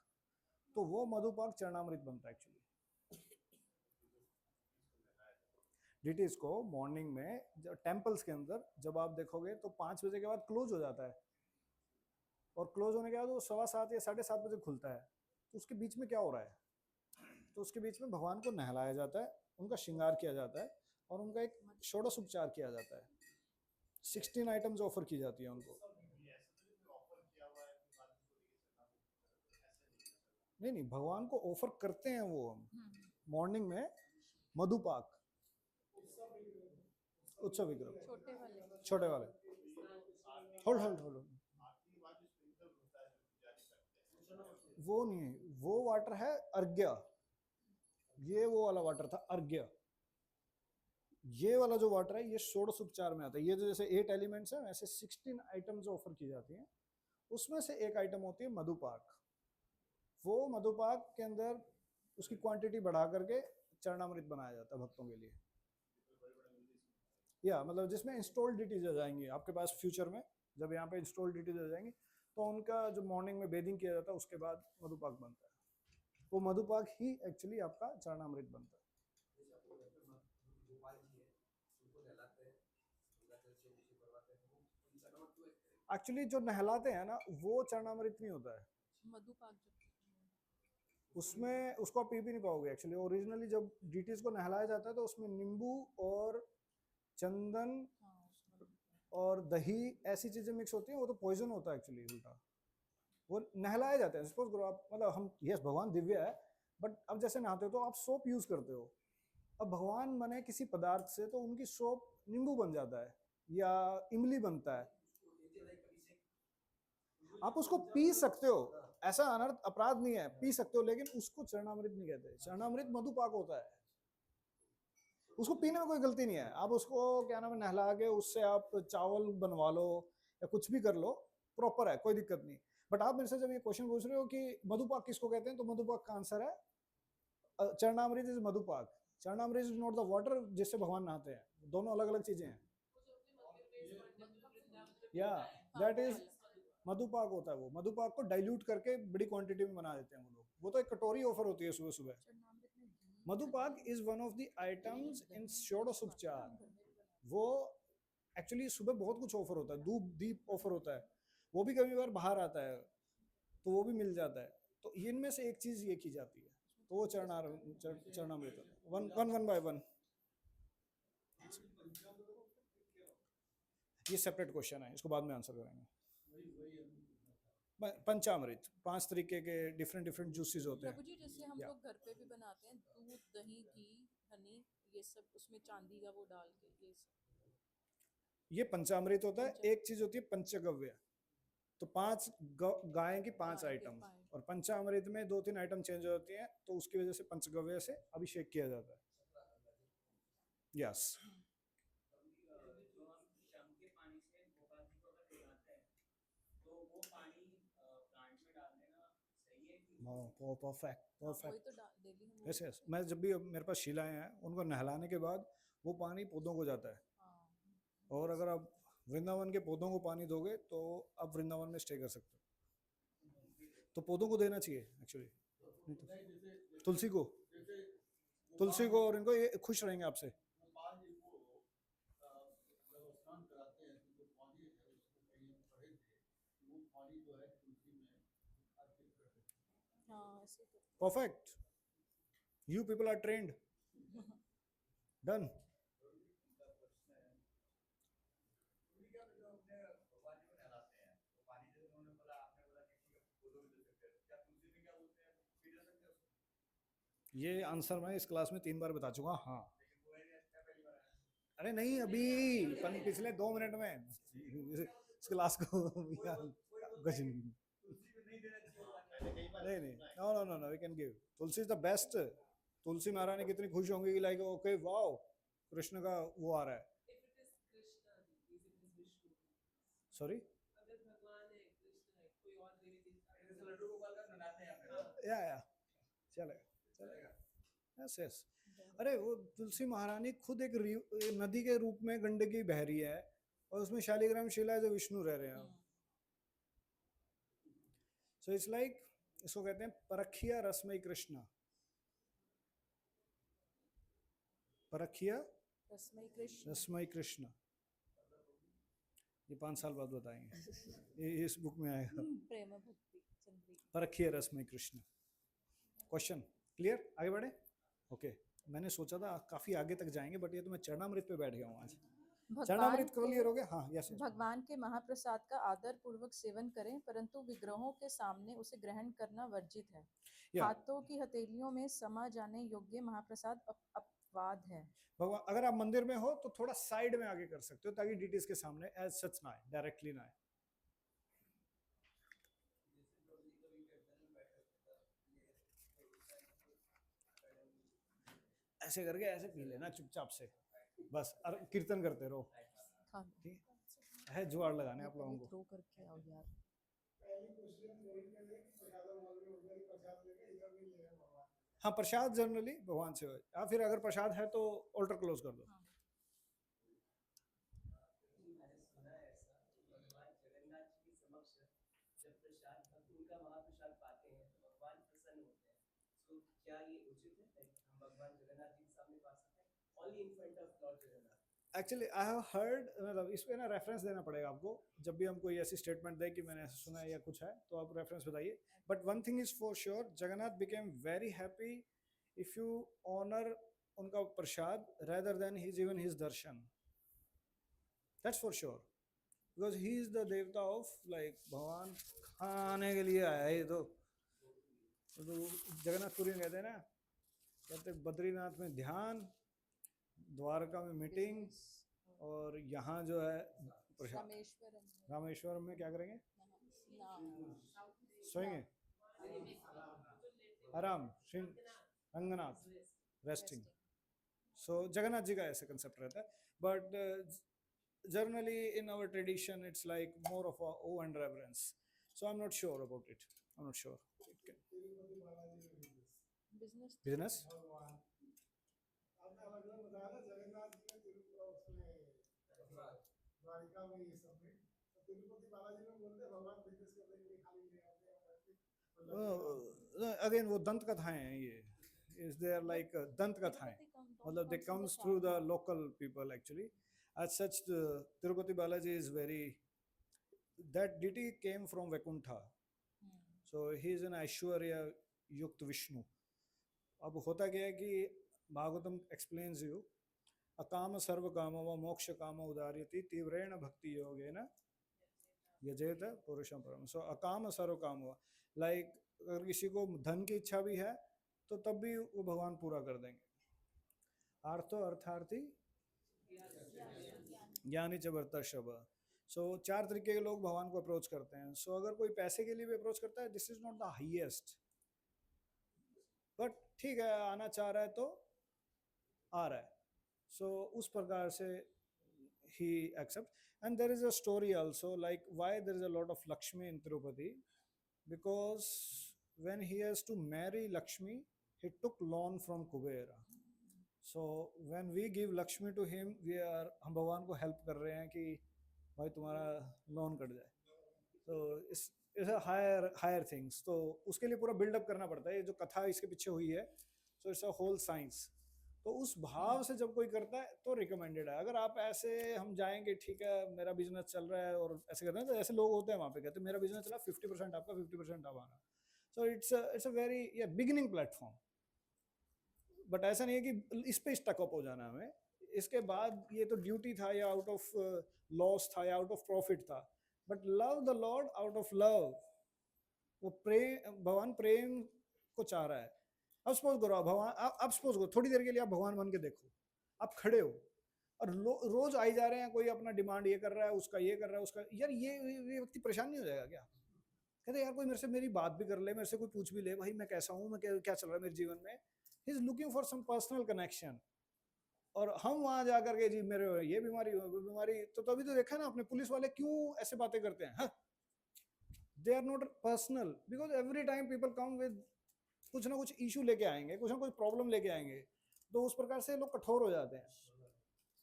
तो वो मधुपाक चरणामृत बनता है एक्चुअली। डिटीज को मॉर्निंग में जब टेम्पल्स के अंदर जब आप देखोगे तो 5 बजे के बाद क्लोज हो जाता है, और क्लोज होने के बाद वो 7:15 या 7:30 बजे खुलता है। तो उसके बीच में क्या हो रहा है? तो उसके बीच में भगवान को नहलाया जाता है, उनका श्रृंगार किया जाता है, और उनका एक षोडश उपचार किया जाता है। 16 आइटम्स ऑफर की जाती है उनको। नहीं, भगवान को ऑफर करते हैं वो हम मॉर्निंग में मधुपाक, उत्सव विग्रह, छोटे वाले। होल्ड, वो नहीं है, वो वाटर है अर्घ्य, ये वो वाला वाटर था अर्घ्य। ये वाला जो वाटर है ये षोडश उपचार में आता है। ये जो जैसे 8 एलिमेंट्स हैं, वैसे 16 आइटम्स ऑफर की जाती हैं, उसमें से एक आइटम होती है मधुपाक। वो मधुपाक के अंदर उसकी क्वांटिटी बढ़ा करके चरणामृत बनाया जाता है भक्तों के लिए। या मतलब जिसमें इंस्टॉल्ड डिटीज आ जाएंगी आपके पास फ्यूचर में, जब यहाँ पे इंस्टॉल्ड डिटीज आ जाएंगी तो उनका जो मॉर्निंग में बेदिंग किया जाता है उसके बाद मधुपाक बनता है। वो मधुपाक ही एक्चुअली आपका चरणामृत बनता है। एक्चुअली जो नहलाते हैं ना वो चरणामृत नहीं होता है, मधुपाक उसमें उसको आप पी भी नहीं पाओगे। एक्चुअली ओरिजिनली जब डीटीज को नहलाया जाता है तो उसमें नींबू और चंदन और दही ऐसी चीजें मिक्स होती हैं, वो तो पॉइजन होता है एक्चुअली उल्टा। वो नहलाए जाते हैं। सपोज करो आप, मतलब हम यस भगवान दिव्य है, बट अब जैसे नहाते हो तो आप सोप यूज करते हो। अब भगवान बने किसी पदार्थ से तो उनकी सोप नींबू बन जाता है या इमली बनता है, आप उसको पी सकते हो, ऐसा अनर्थ अपराध नहीं है, पी सकते हो, लेकिन उसको चरणामृत नहीं कहते। चरणामृत मधुपाक होता है, उसको पीने में कोई गलती नहीं है। आप उसको क्या नाम है नहला के उससे आप चावल बनवा लो या कुछ भी कर लो, प्रॉपर है, कोई दिक्कत नहीं। बट आप मेरे से जब ये क्वेश्चन पूछ रहे हो कि मधुपाक किसको कहते हैं, तो मधुपाक का आंसर है चरणामृत इज मधुपाक। चरणामृत इज नॉट द वाटर जिससे भगवान नहाते हैं, दोनों अलग अलग चीजें हैं। या दैट इज मधुपाक होता है। वो मधुपाक को डाइल्यूट करके बड़ी क्वांटिटी में बना देते हैं वो लोग। वो तो एक कटोरी ऑफर होती है सुबह सुबह। मधुपाक is one of the items in षोडश उपचार। वो एक्चुअली सुबह बहुत कुछ ऑफर होता है, धूप दीप ऑफर होता है, वो भी कभी बार बाहर आता है तो वो भी मिल जाता है। तो इनमें से एक चीज ये की जाती है, तो वो चरणामृत वन बाय वन। ये सेपरेट क्वेश्चन है, इसको बाद में आंसर करेंगे। पंचामृत 5 तरीके के डिफरेंट जूसेस होते हैं। प्रभु जी, जैसे हम लोग घर पे भी बनाते हैं, दूध दही घी हनी ये सब, उसमें चांदी का वो डाल के ये सब, ये पंचामृत होता है। एक चीज होती है पंचगव्य, तो 5 गाय की 5 आइटम, और पंचामृत में 2-3 आइटम चेंज हो जाती हैं, तो उसकी वजह से पंचगव्य से अभिषेक किया जाता है। यस शाम के पानी से गोपाल जी को अगर नहलाते हैं तो वो पानी प्लांट में डालते हैं परफेक्ट हाँ, परफेक्ट। वही तो डेली हम यस यस, मैं जब भी मेरे पास शिलाएं हैं उनको नहलाने के बाद वो पानी पौधों को जाता है, हाँ, और अगर आप वृंदावन के पौधों को पानी दोगे तो आप वृंदावन में स्टे कर सकते हो। तो पौधों को देना चाहिए एक्चुअली, तुलसी को, तुलसी को, और इनको ये खुश रहेंगे आपसे। गोपाल जी को जब स्नान कराते हैं तो जो पानी है उसको कहीं हम पढ़े थे कि वो पानी जो है तुलसी में अर्पित कर देते हैं। हाँ ऐसे ही करते perfect, you people are trained, done. उनका प्रश्न है, भूमिका में जो अपने भगवान जी को नहलाते हैं तो पानी जैसे उन्होंने बोला, आपने बोला कि ठीक है फूलों में दे सकते हैं, क्या तुलसी में क्या बोलते हैं पी दे सकते हैं उसको? ये आंसर मैं इस क्लास में 3 बार बता चुका, हाँ। लेकिन वो मैंने अच्छा पहली बार आया। अरे नहीं, अभी पिछले 2 मिनट में इस क्लास को कुछ नहीं, तुलसी में नहीं देना चाहिए पानी। नहीं नहीं, no no no no, we can give. Tulsi is the best. Tulsi महारानी कितनी खुश होंगी कि लाइक ओके वाओ, कृष्ण का वो आ रहा है। If it is Krishna, is it is Vishnu? Sorry, अगर भगवान है कृष्ण है कोई और देवी देवता है, जैसे लड्डू गोपाल का नहलाते हैं यहाँ या चलेगा चलेगा, यस यस। अरे वो तुलसी महारानी खुद एक नदी के रूप में गंडकी बह रही है, और उसमें शालिग्राम शिला है जो विष्णु रह रहे हैं। सो इट्स लाइक, इसको कहते हैं परखिया रसमय कृष्ण। परखिया रसमय कृष्ण। रसमय कृष्ण, ये 5 साल बाद बताएंगे, ये इस बुक में आएगा। प्रेम भक्ति चंद्री। परखिया रसमय कृष्ण। क्वेश्चन क्लियर, आगे बढ़े? ओके, मैंने सोचा था काफी आगे तक जाएंगे, बट ये तो मैं चरणामृत पे बैठ गया हूँ आज। चरणामृत क्लियर हो गया? हाँ यस। भगवान के महाप्रसाद का आदर पूर्वक सेवन करें, परंतु विग्रहों के सामने उसे ग्रहण करना वर्जित है। हाथों की हथेलियों में समा जाने योग्य महाप्रसाद अपवाद है। भगवान, अगर आप मंदिर में हो तो थोड़ा साइड में आगे कर सकते हो, ताकि डिटीज के सामने एज सच ना आए, डायरेक्टली ना आए। ऐसे करके ऐसे पी लेना चुपचाप से, बस कीर्तन करते रहो, ठीक है? जुगाड़ लगाने आप लोगों को। थ्रो करके आओ यार। पहली क्वेश्चन गोविंद ने दिया कि प्रसाद माल में उधर ही प्रसाद लेके इधर नहीं ले रहे भगवान। हाँ, प्रसाद जनरली भगवान से हो, या फिर अगर प्रसाद है तो ऑल्टर क्लोज कर दो। मैंने सुना है ऐसा कि भगवान जगन्नाथ जी के समक्ष जब प्रसाद भक्त उनका महाप्रसाद पाते हैं तो भगवान प्रसन्न होते हैं। तो क्या ये उचित है कि हम भगवान जगन्नाथ जी के सामने पा सकते हैं? Only in front of Lord Jagannath. Actually I have heard, मतलब इस पे ना रेफरेंस देना पड़ेगा आपको, जब भी हम कोई ऐसी स्टेटमेंट दें कि मैंने ऐसा सुना है या कुछ है, तो आप रेफरेंस बताइए। But one thing is for sure, Jagannath became very happy if you honour उनका प्रसाद rather than his even his दर्शन। That's for sure, because he is the देवता ऑफ, लाइक भगवान खाने के लिए आया है। ये तो जगन्नाथपुरी में कहते हैं ना, कहते बद्रीनाथ में ध्यान, द्वारका में मीटिंग, और यहाँ जो है प्रसाद। रामेश्वरम में क्या करेंगे? सोएंगे, आराम, श्री रंगनाथ, रेस्टिंग। सो जगन्नाथ जी का ऐसे कंसेप्ट रहता है, but generally in our tradition it's like more of a awe and reverence. So I am not sure about it, I am not sure. Tirupati Balaji में बिजनेस बिजनेस भगवान आपने अलग अलग बताया ना, जगन्नाथ जी ने द्वारिका में ये सब में, तो तिरुपति बालाजी में बोलते हैं भगवान बिजनेस करने के लिए खाली नहीं आते। अगेन वो दंत कथाएं हैं, ये इज देयर लाइक दंत कथाएं, मतलब they comes through the local people actually. As such Tirupati Balaji is very, that deity came from Vaikuntha, so he is an ऐश्वर्य युक्त विष्णु। अब होता क्या है कि भागवतम एक्सप्लेन्स यू, अकाम सर्व काम व मोक्ष काम उदार्यति तीव्रेण भक्ति योगेन यजेत पुरुषम परम। सो अकाम सर्व काम हुआ, लाइक अगर किसी को धन की इच्छा भी है तो तब भी वो भगवान पूरा कर देंगे। आर्थो अर्थार्थी ज्ञानी च वर्तर्षभ। सो 4 तरीके के लोग भगवान को अप्रोच करते हैं। सो अगर कोई पैसे के लिए भी अप्रोच करता है, this is not the highest, but ठीक है, आना चाह रहा है तो आ रहा है। सो उस प्रकार से he accepts. And there is a story also, like why there is a lot of Lakshmi in Tirupati, because when he has to marry Lakshmi, he took loan from Kubera. So when we give Lakshmi to him, हम भगवान को help कर रहे हैं कि भाई तुम्हारा loan cut जाए. तो इस हायर थिंग्स, तो उसके लिए पूरा बिल्डअप करना पड़ता है. ये जो कथा इसके पीछे हुई है, so it's a whole science. तो उस भाव से जब कोई करता है तो रिकमेंडेड है. अगर आप ऐसे हम जाएंगे, ठीक है मेरा बिजनेस चल रहा है और ऐसे करते हैं, तो ऐसे लोग होते हैं वहाँ पे, कहते हैं मेरा बिजनेस चला 50% आपका 50% हमारा. सो it's a very beginning platform. But ऐसा नहीं है कि इस पे स्टक अप हो जाना हमें. इसके बाद ये तो ड्यूटी था या आउट ऑफ लॉस था या आउट ऑफ प्रॉफिट था. But love the Lord out of love. वो प्रेम, भगवान प्रेम को चाह रहा है. अब सपोज करो भगवान, आप सपोज करो थोड़ी देर के लिए आप भगवान बन के देखो, आप खड़े हो और रोज आई जा रहे हैं, कोई अपना डिमांड ये कर रहा है, उसका ये कर रहा है, उसका यार ये व्यक्ति परेशान नहीं हो जाएगा क्या? कहते यार कोई मेरे से मेरी बात भी कर ले, मेरे से कोई पूछ भी ले, भाई मैं कैसा हूँ, मैं क्या चल रहा है मेरे जीवन में. He is looking for some personal connection. और हम वहां जाकर के जी मेरे ये बीमारी वो बीमारी, तो तभी तो देखा ना आपने पुलिस वाले क्यों ऐसे बातें करते हैं. They are not personal, because every time people come with कुछ ना कुछ इशू लेके आएंगे, कुछ ना कुछ प्रॉब्लम लेके आएंगे. तो उस प्रकार से लोग कठोर हो जाते हैं,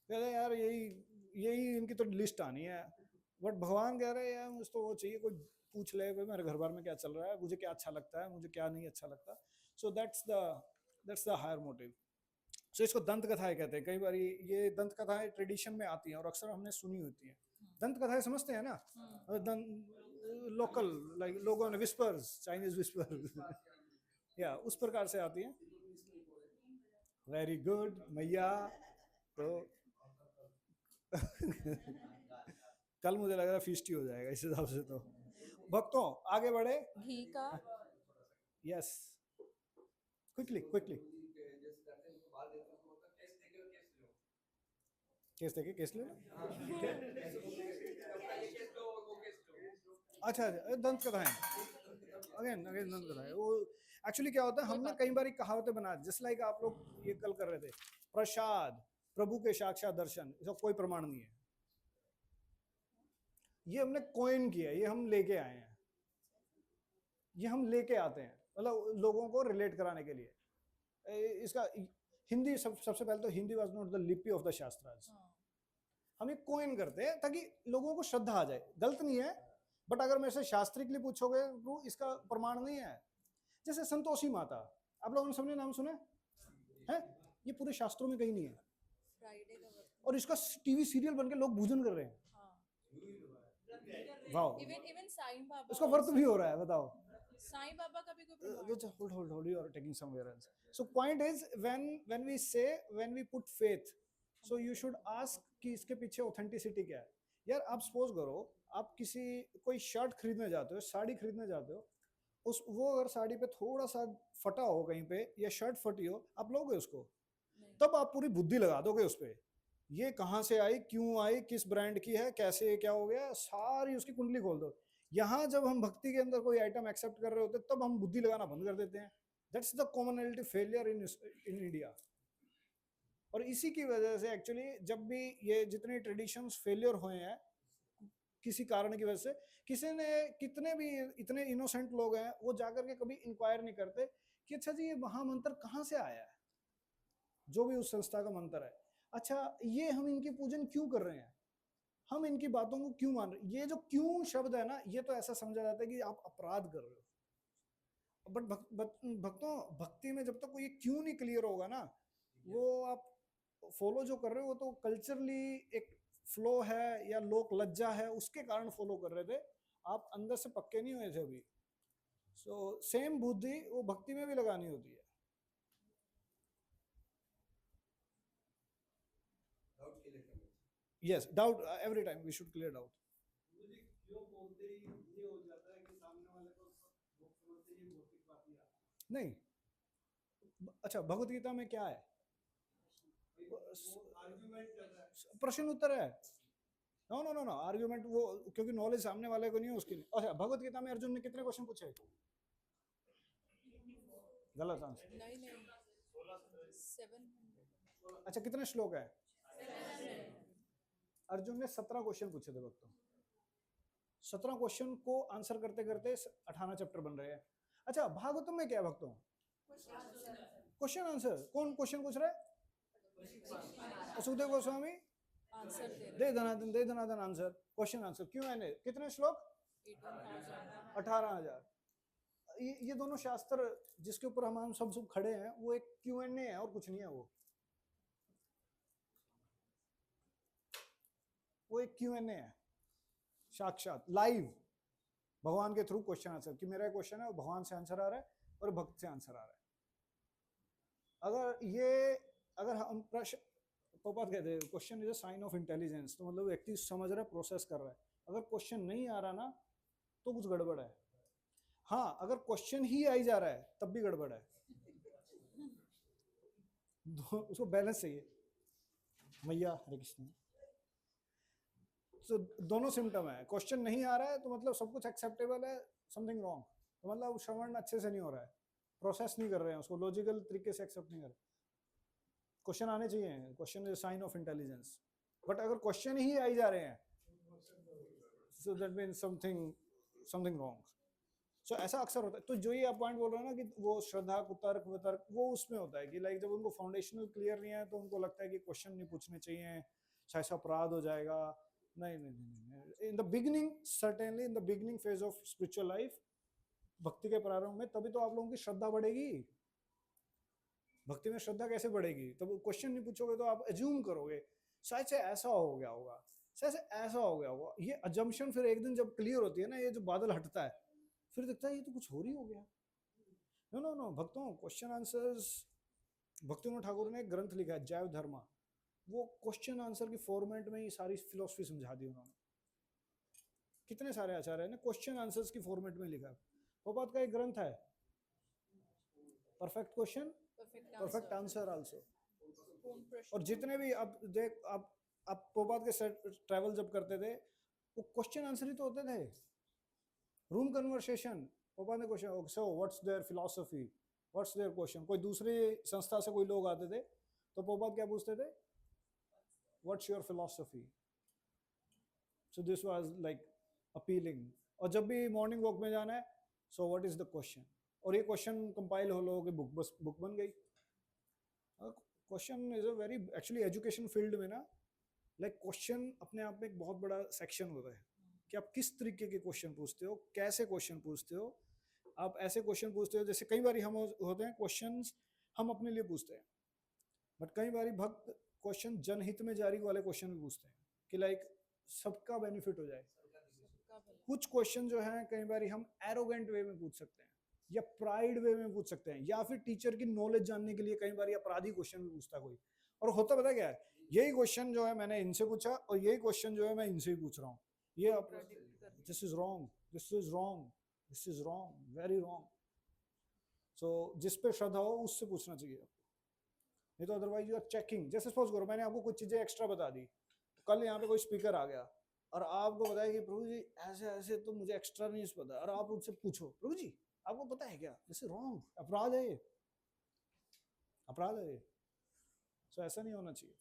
कहते हैं यार यही इनकी तो लिस्ट आनी है. बट भगवान कह रहे हैं यार मुझे तो वो चाहिए, कोई पूछ ले भाई मेरे घर बार में क्या चल रहा है, मुझे क्या अच्छा लगता है, मुझे क्या नहीं अच्छा लगता. So that's the higher motive. So इसको दंत कथाएं कहते हैं. कई बार ये दंत कथाएं ट्रेडिशन में आती हैं और अक्सर हमने सुनी होती हैं. दंत कथाएं समझते हैं ना, लोकल लाइक लोगों ने विस्पर्स, चाइनीज विस्पर्स या उस प्रकार से आती हैं. वेरी गुड मैया. तो कल मुझे लग रहा है फीस्टी हो जाएगा इस हिसाब से. तो भक्तों आगे बढ़े. घी का यस क्विकली केस देके केस ले लो. अच्छा दंत कथाएं अगेन दंत कथाएं. वो एक्चुअली क्या होता है, हमने कई बार कहावतें बना, जस्ट लाइक आप लोग ये कल कर रहे थे, प्रसाद प्रभु के साक्षात दर्शन, इसका कोई प्रमाण नहीं है. ये हमने कॉइन किया, ये हम लेके आए हैं, ये हम लेके आते हैं, मतलब लोगों को रिलेट कराने के लिए. इसका हिंदी सबसे पहले तो हिंदी वाज नॉट द लिपि ऑफ द शास्त्रास. हम ये कॉइन करते हैं ताकि लोगों को श्रद्धा आ जाए. गलत नहीं है, बट अगर मेरे से शास्त्रिकली पूछोगे तो इसका प्रमाण नहीं है. जैसे संतोषी माता, आप लोगों ने सबने नाम सुना है? ये पूरे शास्त्रों में कहीं नहीं है. और इसका टीवी सीरियल बन के लोग पूजन कर रहे हैं. वाओ, इवन साईं बाबा, उसका व्रत भी हो रहा है. बताओ साईं बाबा का भी कोई प्रमाण? hold you are taking somewhere else. So point is when we put faith, so you should ask कि इसके पीछे ऑथेंटिसिटी क्या है. यार आप सपोज करो आप कोई शर्ट खरीदने जाते हो, साड़ी खरीदने जाते हो, वो अगर साड़ी पे थोड़ा सा फटा हो कहीं पे या शर्ट फटी हो, आप लोगे उसको? तब आप पूरी बुद्धि लगा दोगे उस पे, ये कहाँ से आई, क्यों आई, किस ब्रांड की है, कैसे क्या हो गया, सारी उसकी कुंडली खोल दो. यहाँ जब हम भक्ति के अंदर कोई आइटम एक्सेप्ट कर रहे होते तब हम बुद्धि लगाना बंद कर देते हैं. That's the commonality failure in India. और इसी की वजह से एक्चुअली जब भी ये जितने ट्रेडिशंस फेलियर हुए हैं किसी कारण की वजह से, किसी ने कितने भी इतने इनोसेंट लोग हैं वो जाकर के कभी इंक्वायर नहीं करते कि अच्छा जी ये महामंत्र कहाँ से आया है, जो भी उस संस्था का मंत्र है. अच्छा ये हम इनकी पूजन क्यों कर रहे हैं, हम इनकी बातों को क्यों मान रहे हैं. ये जो क्यों शब्द है ना, ये तो ऐसा समझा जाता है कि आप अपराध कर रहे हो. बट भक्तों भक्ति में जब तक कोई क्यों नहीं क्लियर होगा ना, वो आप फॉलो जो कर रहे हो वो तो कल्चरली एक फ्लो है या लोक लज्जा है, उसके कारण फॉलो कर रहे थे, आप अंदर से पक्के नहीं हुए थे अभी. सो सेम बुद्धि वो भक्ति में भी लगानी होती है. Yes, doubt every time we should clear doubt. नहीं, अच्छा भगवत गीता में क्या है, प्रश्न उत्तर है. नो आर्ग्यूमेंट वो क्योंकि नॉलेज सामने वाले को नहीं है उसकी नहीं. अच्छा भगवत गीता में अर्जुन ने कितने क्वेश्चन पूछे? गलत आंसर. नहीं 700. अच्छा कितने श्लोक है? अर्जुन ने 17 क्वेश्चन पूछे थे भक्तों. 17 क्वेश्चन को आंसर करते करते 18 चैप्टर बन रहे हैं. अच्छा, भागवतम में क्या है भक्तों? Question answer. कौन क्वेश्चन पूछ रहा है? सुखदेव गोस्वामी आंसर दे दे धनादन आंसर, क्वेश्चन आंसर, क्यों है? कितने श्लोक? 18,000। ये दोनों शास्त्र जिसके ऊपर हम सब खड़े हैं वो एक Q&A है और कुछ नहीं है। वो एक Q&A है, साक्षात लाइव भगवान के थ्रू क्वेश्चन आंसर, कि मेरा क्वेश्चन है और भगवान से आंसर आ रहा है और भक्त से आंसर आ रहा है। अगर हम प्रश्न, प्रभुपाद कहते हैं question is a sign of intelligence, तो मतलब व्यक्ति समझ रहा है, प्रोसेस कर रहा है। अगर क्वेश्चन नहीं आ रहा ना तो कुछ गड़बड़ है। हाँ, अगर क्वेश्चन ही आई जा रहा है तब भी गड़बड़ है। उसको बैलेंस चाहिए। मैया हरे कृष्ण। तो दोनों सिम्टम है, क्वेश्चन नहीं आ रहा है तो मतलब सब कुछ एक्सेप्टेबल है, समथिंग रॉन्ग, तो मतलब श्रवण अच्छे से नहीं हो रहा है, प्रोसेस नहीं कर रहे हैं उसको, लॉजिकल तरीके से एक्सेप्ट नहीं कर रहे। क्वेश्चन आने चाहिए, question is sign of intelligence. But अगर क्वेश्चन ही आई जा रहे हैं so that means something wrong. So ऐसा अक्सर होता है। तो जो ये आप पॉइंट बोल रहे हो ना कि वो श्रद्धा कुतर्क वितर्क, वो उसमें होता है कि लाइक जब उनको फाउंडेशनल क्लियर नहीं है तो उनको लगता है कि क्वेश्चन नहीं पूछने चाहिए, शायद अपराध हो जाएगा। नहीं, in the beginning, certainly in the beginning phase of spiritual life, भक्ति के प्रारंभ में, तभी तो आप लोगों की श्रद्धा बढ़ेगी। भक्ति में श्रद्धा कैसे बढ़ेगी? तब क्वेश्चन नहीं पूछोगे तो आप एज्यूम करोगे शायद से ऐसा हो गया होगा, शायद से ऐसा हो गया होगा। ये अजम्पशन फिर एक दिन जब क्लियर होती है ना, ये जो बादल हटता है, फिर दिखता है ये तो कुछ हो ही हो गया। नो भक्तों, क्वेश्चन आंसर्स, भक्तिविनोद ठाकुर ने एक ग्रंथ लिखा है जैव धर्मा, वो क्वेश्चन आंसर की फॉर्मेट में ही सारी फिलोसफी समझा दी उन्होंने। कितने सारे आचार्य ने क्वेश्चन आंसर्स की फॉर्मेट में लिखा है। प्रभुपाद का एक ग्रंथ है perfect question perfect answer also. और जितने भी आप देख, आप प्रभुपाद के ट्रैवल जब करते थे वो क्वेश्चन आंसर ही तो होते थे। रूम कन्वर्सेशन, प्रभुपाद ने question, so what's their philosophy, what's their question. कोई दूसरी संस्था से कोई लोग आते थे तो प्रभुपाद क्या पूछते थे? What's your philosophy. So this was like appealing. और जब भी मॉर्निंग वॉक में जाना है, so what is the question, और ये क्वेश्चन कंपाइल हो लोगों की बुक बन गई। Question is a very, actually education field में ना, लाइक क्वेश्चन अपने आप में एक बहुत बड़ा सेक्शन होता है कि आप किस तरीके के क्वेश्चन पूछते हो, कैसे क्वेश्चन पूछते हो। आप ऐसे क्वेश्चन पूछते हो, जैसे कई बार हम होते हैं क्वेश्चंस हम अपने लिए पूछते हैं, बट कई बार भक्त क्वेश्चन जनहित में जारी वाले क्वेश्चन भी पूछते हैं कि लाइक सबका बेनिफिट हो जाए। कुछ क्वेश्चन जो है कई बार हम एरोगेंट वे में पूछ सकते हैं या प्राइड वे में पूछ सकते हैं, या फिर टीचर की नॉलेज जानने के लिए कई बार अपराधी क्वेश्चन भी पूछता कोई। और होता पता क्या है, यही क्वेश्चन जो है मैंने इनसे पूछा और यही क्वेश्चन जो है मैं इनसे ही पूछ रहा हूँ, ये this is wrong, this is wrong, this is wrong, very wrong. So जिस पे श्रद्धा हो उससे पूछना चाहिए आपको, नहीं तो अदरवाइज यू आर चेकिंग। जैसे सपोज करो मैंने आपको कुछ चीजें एक्स्ट्रा बता दी, कल यहाँ पे कोई स्पीकर आ गया और आपको बताया कि प्रभु जी ऐसे ऐसे तो मुझे एक्स्ट्रा नहीं पता, और आप उनसे पूछो प्रभु जी आपको पता है क्या, दिस इज रॉन्ग, अपराध है ये, अपराध है ये। सो ऐसा नहीं होना चाहिए।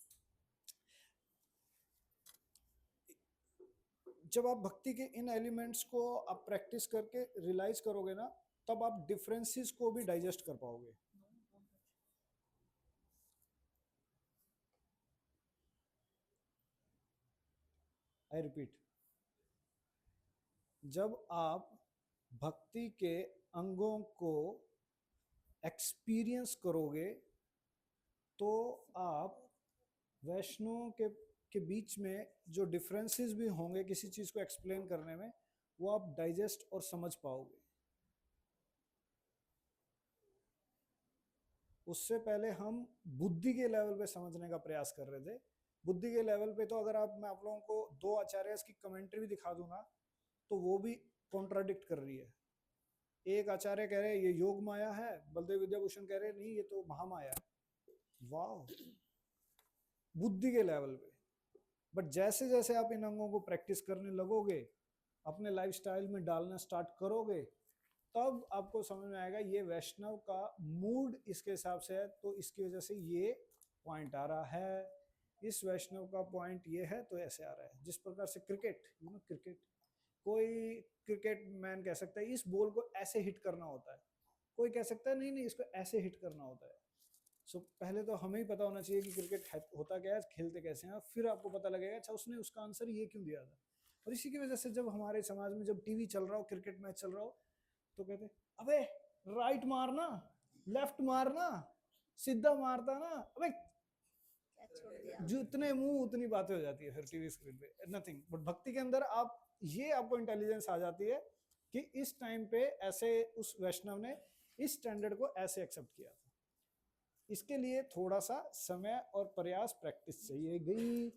जब आप भक्ति के इन एलिमेंट्स को आप प्रैक्टिस करके रियलाइज करोगे ना, तब आप डिफरेंसेस को भी डाइजेस्ट कर पाओगे। आई रिपीट, जब आप भक्ति के अंगों को एक्सपीरियंस करोगे तो आप वैष्णव के बीच में जो डिफरेंसेस भी होंगे किसी चीज को एक्सप्लेन करने में, वो आप डाइजेस्ट और समझ पाओगे। उससे पहले हम बुद्धि के लेवल पे समझने का प्रयास कर रहे थे। बुद्धि के लेवल पे तो अगर मैं आप लोगों को दो आचार्य की कमेंट्री भी दिखा दूंगा तो वो भी कॉन्ट्राडिक्ट कर रही है। एक आचार्य कह रहे हैं ये योग माया है, बलदेव विद्याभूषण कह रहे हैं नहीं ये तो महामाया है। वाह, बुद्धि के लेवल पे। बट जैसे जैसे आप इन अंगों को प्रैक्टिस करने लगोगे, अपने लाइफस्टाइल में डालना स्टार्ट करोगे, तब आपको समझ में आएगा ये वैष्णव का मूड इसके हिसाब से है तो इसकी वजह से ये पॉइंट आ रहा है, इस वैष्णव का पॉइंट ये है तो ऐसे आ रहा है। जिस प्रकार से क्रिकेट, क्रिकेट कोई क्रिकेट मैन कह सकता है इस बॉल को ऐसे हिट करना होता है, कोई कह सकता है नहीं नहीं इसको ऐसे हिट करना होता है। सो पहले तो हमें ही पता होना चाहिए कि क्रिकेट होता क्या है, खेलते कैसे हैं, फिर आपको पता लगेगा अच्छा उसने उसका आंसर ये क्यों दिया था। और इसी की वजह से जब हमारे समाज में जब टीवी चल रहा हो, क्रिकेट मैच चल रहा हो, तो कहते अबे राइट मारना, लेफ्ट मारना, सीधा मारता ना, अबे जितने मुंह उतनी बातें हो जाती है फिर टीवी स्क्रीन पे, नथिंग। बट भक्ति के अंदर आप ये आपको इंटेलिजेंस आ जाती है कि इस टाइम पे ऐसे उस वैष्णव ने इस स्टैंडर्ड को ऐसे एक्सेप्ट किया था। इसके लिए थोड़ा सा समय और प्रयास, प्रैक्टिस चाहिए गई।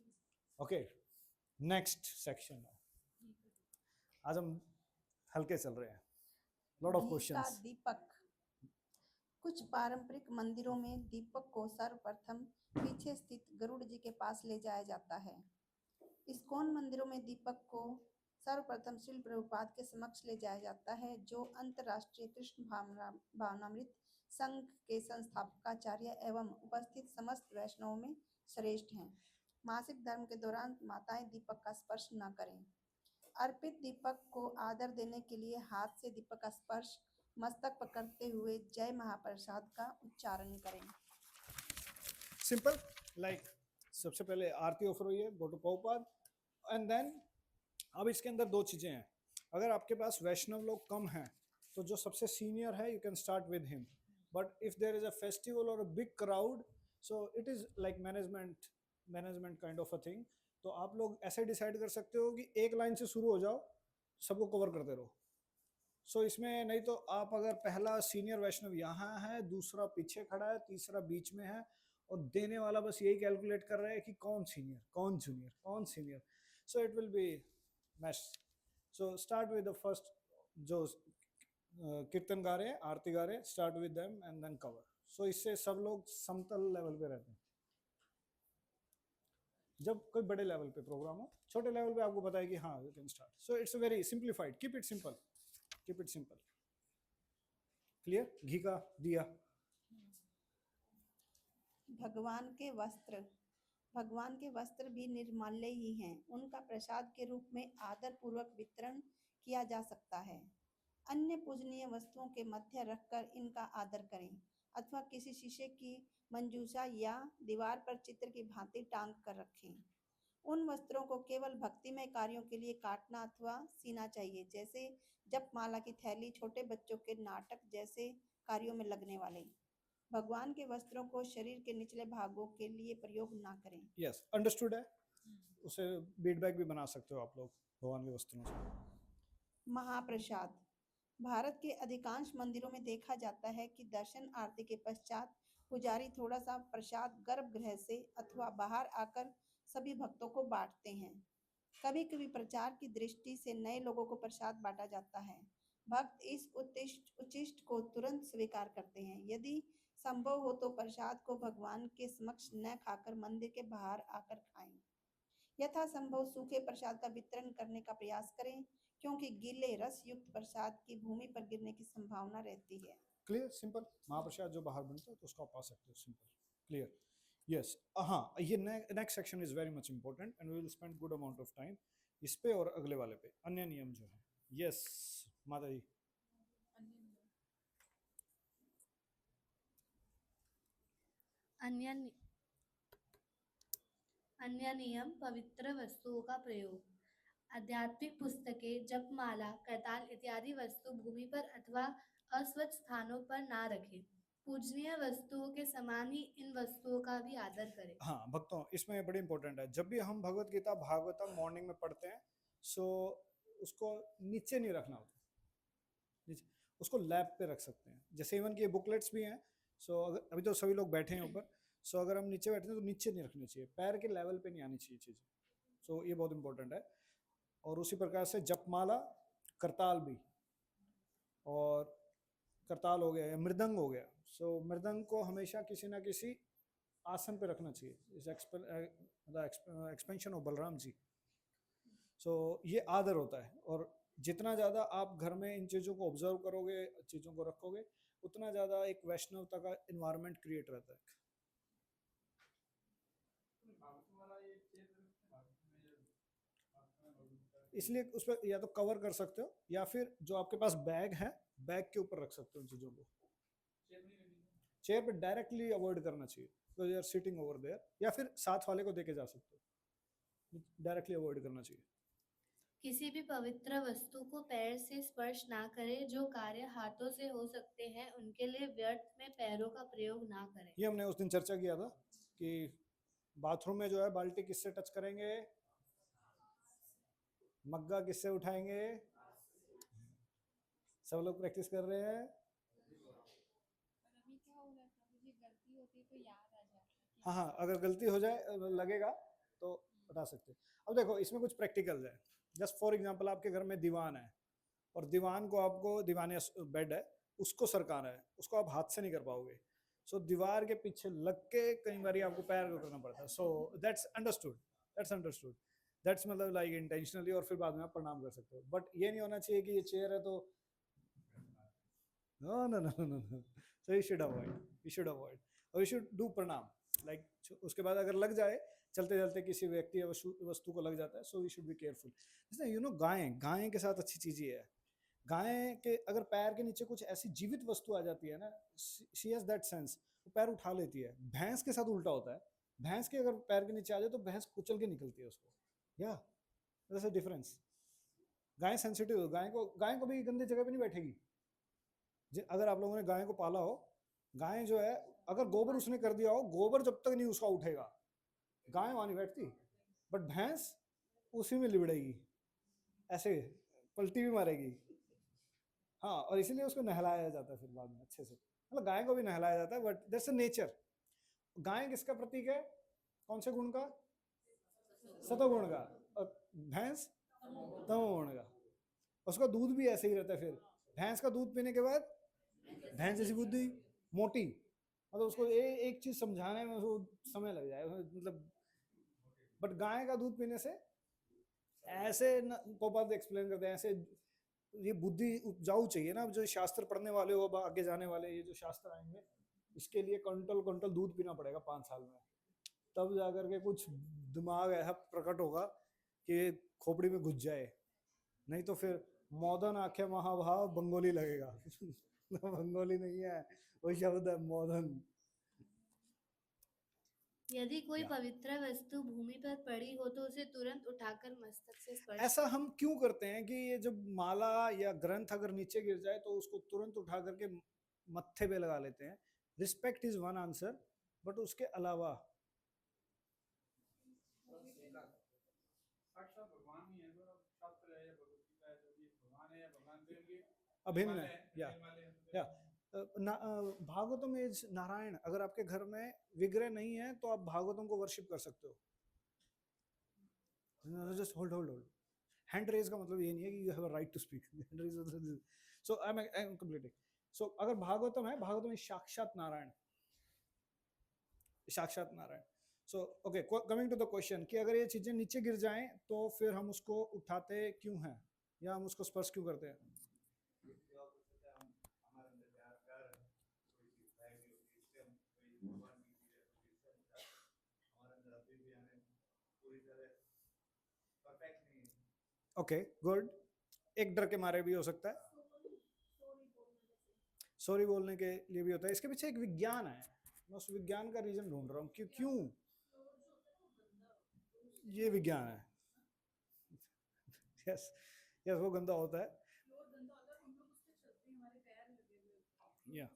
ओके, नेक्स्ट सेक्शन है। आज हम हल्के चल रहे हैं, लॉट ऑफ घी का क्वेश्चंस। दीपक। कुछ पारंपरिक मंदिरों में दीपक को सर्वप्रथम पीछे स्थित गरुड़ जी के पास ले जाया जाता है। इस्कॉन मंदिरों में दीपक को सर्वप्रथम श्रील प्रभुपाद के समक्ष ले जाया जाता है, जो अंतर्राष्ट्रीय कृष्ण भावनामृत संघ के संस्थापकाचार्य एवं उपस्थित समस्त वैष्णवों में श्रेष्ठ हैं। मासिक धर्म के दौरान माताएं दीपक का स्पर्श न करें। अर्पित दीपक को आदर देने के लिए हाथ से दीपक का स्पर्श मस्तक पकड़ते हुए जय महाप्रसाद का उच्चारण करें। सिंपल, लाइक सबसे पहले आरती ऑफर हुई है, go to Prabhupada, and then अब इसके अंदर दो चीजें हैं। अगर आपके पास वैष्णव लोग कम हैं तो जो सबसे सीनियर है you can start with him, but if there is a festival और a big crowd, so it is like management kind of a thing. तो आप लोग ऐसे डिसाइड कर सकते हो कि एक लाइन से शुरू हो जाओ, सबको कवर करते रहो। सो इसमें नहीं तो आप अगर पहला सीनियर वैष्णव यहाँ है, दूसरा पीछे खड़ा है, तीसरा बीच में है, और देने वाला बस यही कैलकुलेट कर रहा है कि कौन सीनियर, कौन जूनियर, कौन senior, so it will be mash. So start with the first, जो कीर्तन गा रहे हैं, आरती गा रहे हैं, start with them and then cover. So इससे सब लोग समतल लेवल पे रहते हैं। जब कोई बड़े लेवल पे प्रोग्राम हो, छोटे लेवल पे आपको पता है कि हाँ you can start. So it's very simplified, keep it simple, keep it simple. Clear? घी का दिया। भगवान के वस्त्र। भगवान के वस्त्र भी निर्माल्य ही हैं। उनका प्रसाद के रूप में आदर पूर्वक वितरण किया जा सकता है। अन्य पूजनीय वस्तुओं के मध्य रखकर इनका आदर करें, अथवा किसी शीशे की मंजूषा या दीवार पर चित्र की भांति टांग कर रखें। उन वस्त्रों को केवल भक्तिमय कार्यों के लिए काटना अथवा सीना चाहिए, जैसे जपमाला की थैली, छोटे बच्चों के नाटक जैसे कार्यों में लगने वाले। भगवान के वस्त्रों को शरीर के निचले भागों के लिए प्रयोग ना करें। यस, अंडरस्टूड है। उसे फीडबैक भी बना सकते हो आप लोग भगवान के वस्त्रों से। महाप्रसाद। भारत के अधिकांश मंदिरों में देखा जाता है कि दर्शन आरती के पश्चात पुजारी थोड़ा सा प्रसाद गर्भगृह से अथवा बाहर आकर सभी भक्तों को बांटते हैं। कभी कभी प्रचार की दृष्टि से नए लोगों को प्रसाद बांटा जाता है। भक्त इस उचिष्ट को तुरंत स्वीकार करते हैं। यदि संभव हो तो प्रसाद को भगवान के समक्ष न खाकर मंदिर के बाहर आकर खाएं। यथासंभव सूखे प्रसाद का वितरण करने का प्रयास करें, क्योंकि गीले रस युक्त प्रसाद की भूमि पर गिरने की संभावना रहती है। क्लियर? सिंपल। महाप्रसाद जो बाहर बनता है तो उसको आप पा सकते हो, सिंपल, क्लियर। यस, हाँ, ये next section is very much important and we will spend good amount of time इस पे और अगले वाले पे, अन्य नियम जो है। यस माता जी। अन्य नियम, पवित्र वस्तुओं का प्रयोग। आध्यात्मिक पुस्तकें, जपमाला, करताल इत्यादि वस्तु भूमि पर अथवा अस्वच्छ स्थानों पर ना रखें। पूजनीय वस्तुओं के समान ही इन वस्तुओं का भी आदर करें। हाँ भक्तों, इसमें बड़ी इंपॉर्टेंट है, जब भी हम भगवत गीता भागवतम मॉर्निंग में पढ़ते हैं, सो उसको नीचे नहीं रखना होता, नीचे उसको लैब पे रख सकते हैं। जैसे इवन कि बुकलेट्स भी हैं, सो अगर अभी तो सभी लोग बैठे हैं ऊपर, सो अगर हम नीचे बैठे हैं तो नीचे नहीं रखनी चाहिए, पैर के लेवल पे नहीं आनी चाहिए चीज़। सो ये बहुत इंपॉर्टेंट है। और उसी प्रकार से जपमाला, करताल भी, और करताल हो गया या मृदंग हो गया, सो मृदंग को हमेशा किसी ना किसी आसन पे रखना चाहिए। इस एक्सपेंशन ऑफ बलराम जी, सो ये आदर होता है। और जितना ज़्यादा आप घर में इन चीज़ों को ऑब्जर्व करोगे, चीज़ों को रखोगे, उतना ज़्यादा एक वैष्णवता का इन्वायरमेंट क्रिएट रहता है। इसलिए उस पर या तो कवर कर सकते हो, या फिर जो आपके पास बैग है, बैग के ऊपर रख सकते हो उन चीज़ों को। चेयर पे डायरेक्टली अवॉइड करना चाहिए, because you are sitting over there, या फिर साथ वाले को देके जा सकते हो, डायरेक्टली अवॉइड करना चाहिए। किसी भी पवित्र वस्तु को पैर से स्पर्श ना करें। जो कार्य हाथों से हो सकते हैं उनके लिए व्यर्थ में पैरों का प्रयोग ना करें। ये हमने उस दिन चर्चा किया था कि बाथरूम में जो है बाल्टी किससे टच करेंगे, मग्गा किससे उठाएंगे, सब लोग प्रैक्टिस कर रहे हैं। अभी क्या हो रहा है प्रभु जी, गलती होती है तो याद आ जाता है। हाँ हाँ, अगर गलती हो जाए लगेगा तो बता सकते हैं। अब देखो इसमें कुछ प्रैक्टिकल्स है। जस्ट फॉर एग्जांपल, आपके घर में दीवान है और दीवान को आपको, दीवान या बेड है उसको सरकाना है, उसको आप हाथ से नहीं कर पाओगे। सो दीवार के पीछे लग के कई बार आपको पैर को करना पड़ता है। सो दैट्स अंडरस्टूड, दैट्स मतलब लाइक इंटेंशनली, और फिर बाद में आप प्रणाम कर सकते हो। बट ये नहीं होना चाहिए कि ये चेयर है तो no no no no no. So you should avoid और you should do pranam. Like उसके बाद अगर लग जाए, चलते चलते किसी व्यक्ति या वस्तु को लग जाता है, so we should be careful. जैसे यू नो गाय के साथ अच्छी चीज ये है, गाय के अगर पैर के नीचे कुछ ऐसी जीवित वस्तु आ जाती है ना, शी हैज दैट सेंस, वो पैर उठा लेती है। भैंस के साथ उल्टा होता है, भैंस के अगर पैर के नीचे आ जाए तो भैंस कुचल के निकलती है उसको। या that's a difference. Guy sensitive है, गाय को भी गंदी जगह पे नहीं बैठेगी। अगर आप लोगों ने गाय को पाला हो, गाय जो है अगर गोबर उसने कर दिया हो, गोबर जब तक नहीं उसका उठेगा गाय वहां नहीं बैठती। बट भैंस उसी में लिबड़ेगी, ऐसे पलटी भी मारेगी। हाँ, और इसीलिए उसको नहलाया जाता है फिर बाद में अच्छे से। मतलब गाय को भी नहलाया जाता है, बट दैट्स अ नेचर। गाय किसका प्रतीक है, कौन से गुण का? सतोगुण का। और भैंस तमोगुण का। उसका दूध भी ऐसे ही रहता है। फिर भैंस का दूध पीने के बाद भैंस जैसी बुद्धि, मोटी, मतलब उसको एक चीज समझाने में उसको समय लग जाए, मतलब। बट गाय का दूध पीने से ऐसे पोपा एक्सप्लेन करते हैं, ऐसे ये बुद्धि उपजाऊ चाहिए ना। जो शास्त्र पढ़ने वाले हो, आगे जाने वाले, ये जो शास्त्र आएंगे, इसके लिए कंटल दूध पीना पड़ेगा 5 साल में, तब जाकर के कुछ दिमाग ऐसा प्रकट होगा कि खोपड़ी में घुस जाए। नहीं तो फिर मौदन आखे महाभाव बंगोली लगेगा। बंगोली नहीं है, वही शब्द है मौदन। यदि कोई पवित्र वस्तु भूमि पर पड़ी हो तो उसे तुरंत उठाकर मस्तक से स्पर्श ऐसा हम क्यों करते हैं कि ये जब माला या ग्रंथ अगर नीचे गिर जाए तो उसको तुरंत उठा करके मत्थे पे लगा लेते हैं? Respect is one answer, but उसके अलावा अभिन्न है। या भागवतम इज नारायण। अगर आपके घर में विग्रह नहीं है तो आप भागवतम को वर्शिप कर सकते हो। जस्ट होल्ड हैंड रेज का मतलब ये नहीं है कि you have a right to speak. So I am completing. So अगर भागवतम है, भागवतम इज साक्षात नारायण, साक्षात Narayan. So okay, coming to the question कि अगर ये चीजें नीचे गिर जाएं तो फिर हम उसको उठाते क्यों हैं या हम उसको स्पर्श क्यों करते हैं? Okay good. एक डर के मारे भी हो सकता है, सॉरी बोलने के लिए भी होता है। इसके पीछे एक विज्ञान है, मैं उस विज्ञान का रीजन ढूंढ रहा हूँ कि क्यों ये विज्ञान है। यस यस, वो गंदा होता है। या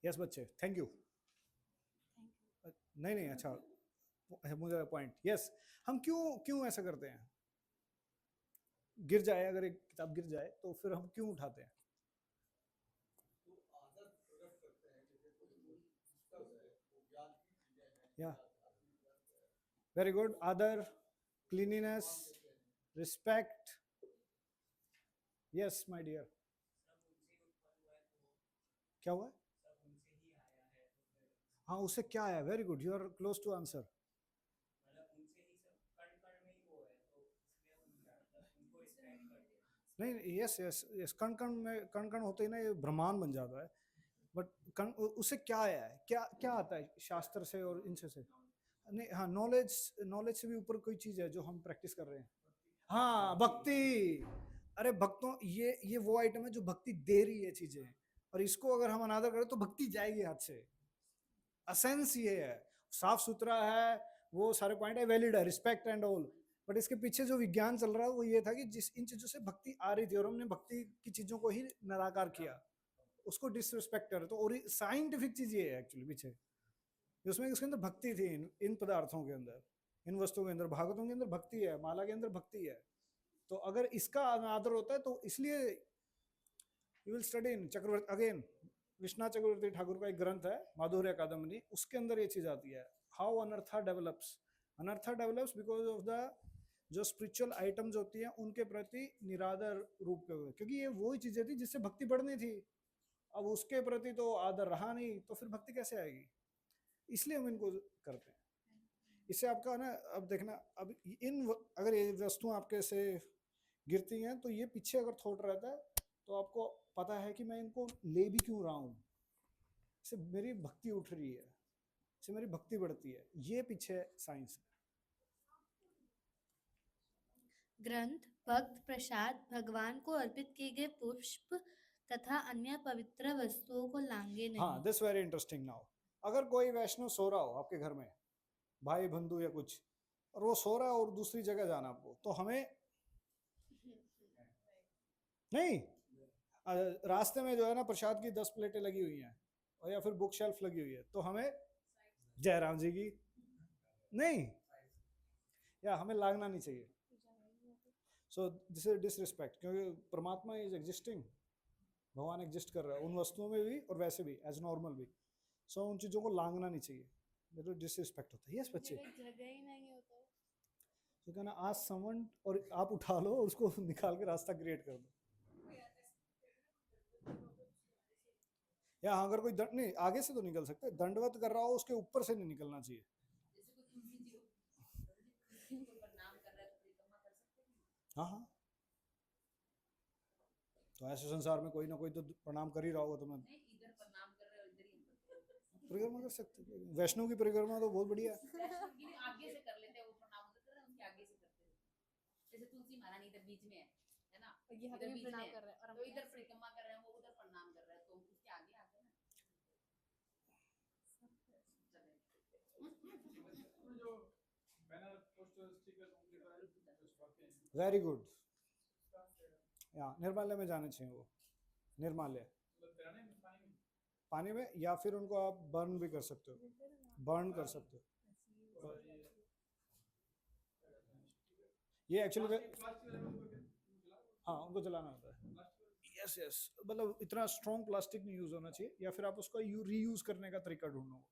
यस बच्चे, थैंक यू। नहीं अच्छा, मुझे पॉइंट। यस, हम क्यों ऐसा करते हैं? गिर जाए, अगर एक किताब गिर जाए तो फिर हम क्यों उठाते हैं? या वेरी गुड। आदर, cleanliness, respect. Yes my dear, क्या हुआ? हाँ, उससे क्या आया? Very good, you are close to answer. नहीं, यस यस यस, कण कण होते ही ना ये ब्रह्मांड बन जाता है। बट उससे क्या आया है? क्या आता है शास्त्र से और इनसे से? नहीं, हाँ, नॉलेज से भी ऊपर कोई चीज है जो हम प्रैक्टिस कर रहे हैं। हाँ भक्ति, अरे भक्तों ये वो आइटम है जो भक्ति दे रही है चीजें, और इसको अगर हम अनादर करें तो भक्ति जाएगी हाथ से। असेंस ये है, साफ सुथरा है, वो सारे पॉइंट है, वैलिड है, रिस्पेक्ट एंड ऑल, बट इसके पीछे जो विज्ञान चल रहा है वो ये था कि जिस इन चीजों से भक्ति आ रही थी और हमने भक्ति की चीजों को ही निराकार किया, उसको डिसरिस्पेक्ट कर, तो और साइंटिफिक चीज ये है एक्चुअली पीछे, उसमें इसके अंदर भक्ति थी, इन पदार्थों के अंदर, इन वस्तुओं के अंदर, भागवतों के अंदर भक्ति है, माला के अंदर भक्ति है। तो अगर इसका अनादर होता है तो इसलिए you will study in Chakravarti, again Vishwanath Chakravarti Thakur का एक ग्रंथ है माधुर्य कादम्बरी, उसके अंदर ये चीज आती है, हाउ अनर्था डेवलप्स। अनर्था डेवलप्स बिकॉज ऑफ द जो स्पिरिचुअल आइटम्स होती हैं उनके प्रति निरादर रूप के हुए, क्योंकि ये वही चीजें थी जिससे भक्ति बढ़नी थी, अब उसके प्रति तो आदर रहा नहीं, तो फिर भक्ति कैसे आएगी, इसलिए हम इनको करते हैं। इससे आपका ना, अब देखना, अब अगर ये वस्तुएं आपके से गिरती हैं तो ये पीछे अगर थॉट रहता है तो आपको पता है कि मैं इनको ले भी क्यों रहा हूँ, इससे मेरी भक्ति उठ रही है, इससे मेरी भक्ति बढ़ती है, ये पीछे साइंस है। ग्रंथ, भक्त, प्रसाद, भगवान को अर्पित किए गए पुष्प तथा अन्य पवित्र वस्तुओं को लांगे नहीं। हाँ, दिस वेरी इंटरेस्टिंग। नाउ अगर कोई वैष्णव सो रहा हो आपके घर में, भाई बंधु या कुछ, और वो सो रहा है और दूसरी जगह जाना आपको, तो हमें नहीं, रास्ते में जो है ना प्रसाद की 10 प्लेटें लगी हुई हैं और या फिर बुक शेल्फ लगी हुई है, तो हमें जयराम जी की नहीं, या हमें लागना नहीं चाहिए। सो दिस इज डिसरिस्पेक्ट, क्योंकि परमात्मा इज एग्जिस्टिंग, भगवान एग्जिस्ट कर रहा है उन वस्तुओं में भी और वैसे भी एज नॉर्मल भी, सो उन चीजों को लांगना नहीं चाहिए, तो डिसरिस्पेक्ट होता है। यस बच्चे, जगह ही नहीं होता तो कहना आज समवन, और आप उठा लो और उसको निकाल के रास्ता क्रिएट कर दो, या अगर कोई दंड नहीं, आगे से तो निकल सकते, दंडवत कर रहा हो उसके ऊपर से नहीं निकलना चाहिए। हाँ हाँ, तो ऐसे संसार में कोई ना कोई तो प्रणाम कर ही रहा होगा, तो मैं इधर प्रणाम कर रहे हो, इधर ही परिक्रमा कर सकते हैं, वैष्णव की परिक्रमा तो बहुत बढ़िया है। आगे से कर लेते हैं, वो प्रणाम उधर कर रहे हैं, उनके आगे से करते हैं, जैसे तुलसी महारानी इधर बीच में है ना, इधर बीच में है, तो इधर परिक्रमा कर रहे हैं, वो उधर प्रणाम कर रहे हैं, तो उसके आगे आ गए ना। वेरी गुड, यहाँ निर्मालय में जाने चाहिए, वो निर्मालय पानी में, या फिर उनको आप बर्न भी कर सकते हो, बर्न कर सकते हो। ये एक्चुअली हाँ उनको जलाना होता है। यस यस, मतलब इतना स्ट्रॉन्ग प्लास्टिक नहीं यूज होना चाहिए, या फिर आप उसका रीयूज करने का तरीका ढूंढो।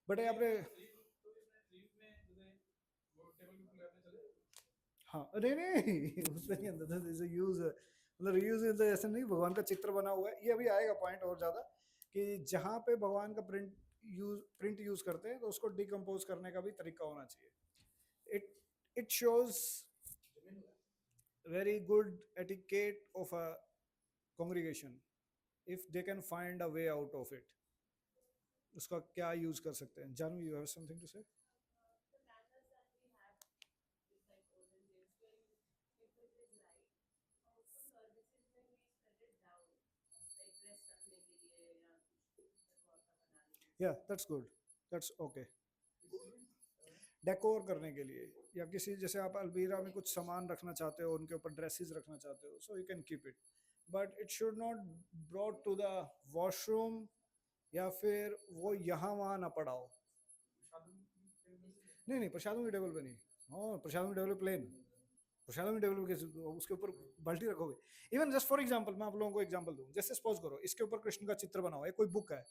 बट आपने हाँ, अरे नहीं उसमें नहीं अंदर यूज, मतलब रीयूज ऐसा नहीं, भगवान का चित्र बना हुआ है, ये अभी आएगा पॉइंट और ज्यादा, कि जहाँ पे भगवान का प्रिंट यूज करते हैं तो उसको डिकम्पोज करने का भी तरीका होना चाहिए। It shows very good etiquette of a congregation if they can find a way out of it. उसका क्या यूज कर सकते हैं? जानू, you have something to say? Yeah, that's good, that's okay. Decor करने के लिए, या किसी, जैसे आप अलमीरा में कुछ सामान रखना चाहते हो, उनके ऊपर ड्रेसेस रखना चाहते हो, so you can keep it, but it should not brought to the washroom, या फिर वो यहाँ वहाँ ना पड़ा हो। नहीं, प्रसादों की टेबल पे नहीं, हाँ प्रसादों की टेबल पे प्लेन, प्रसादों की टेबल पे उसके ऊपर बाल्टी रखोगे। इवन जस्ट फॉर एग्जांपल, मैं आप लोगों को एग्जांपल दूं, जैसे सपोज करो इसके ऊपर कृष्ण का चित्र बना हुआ है, कोई बुक है,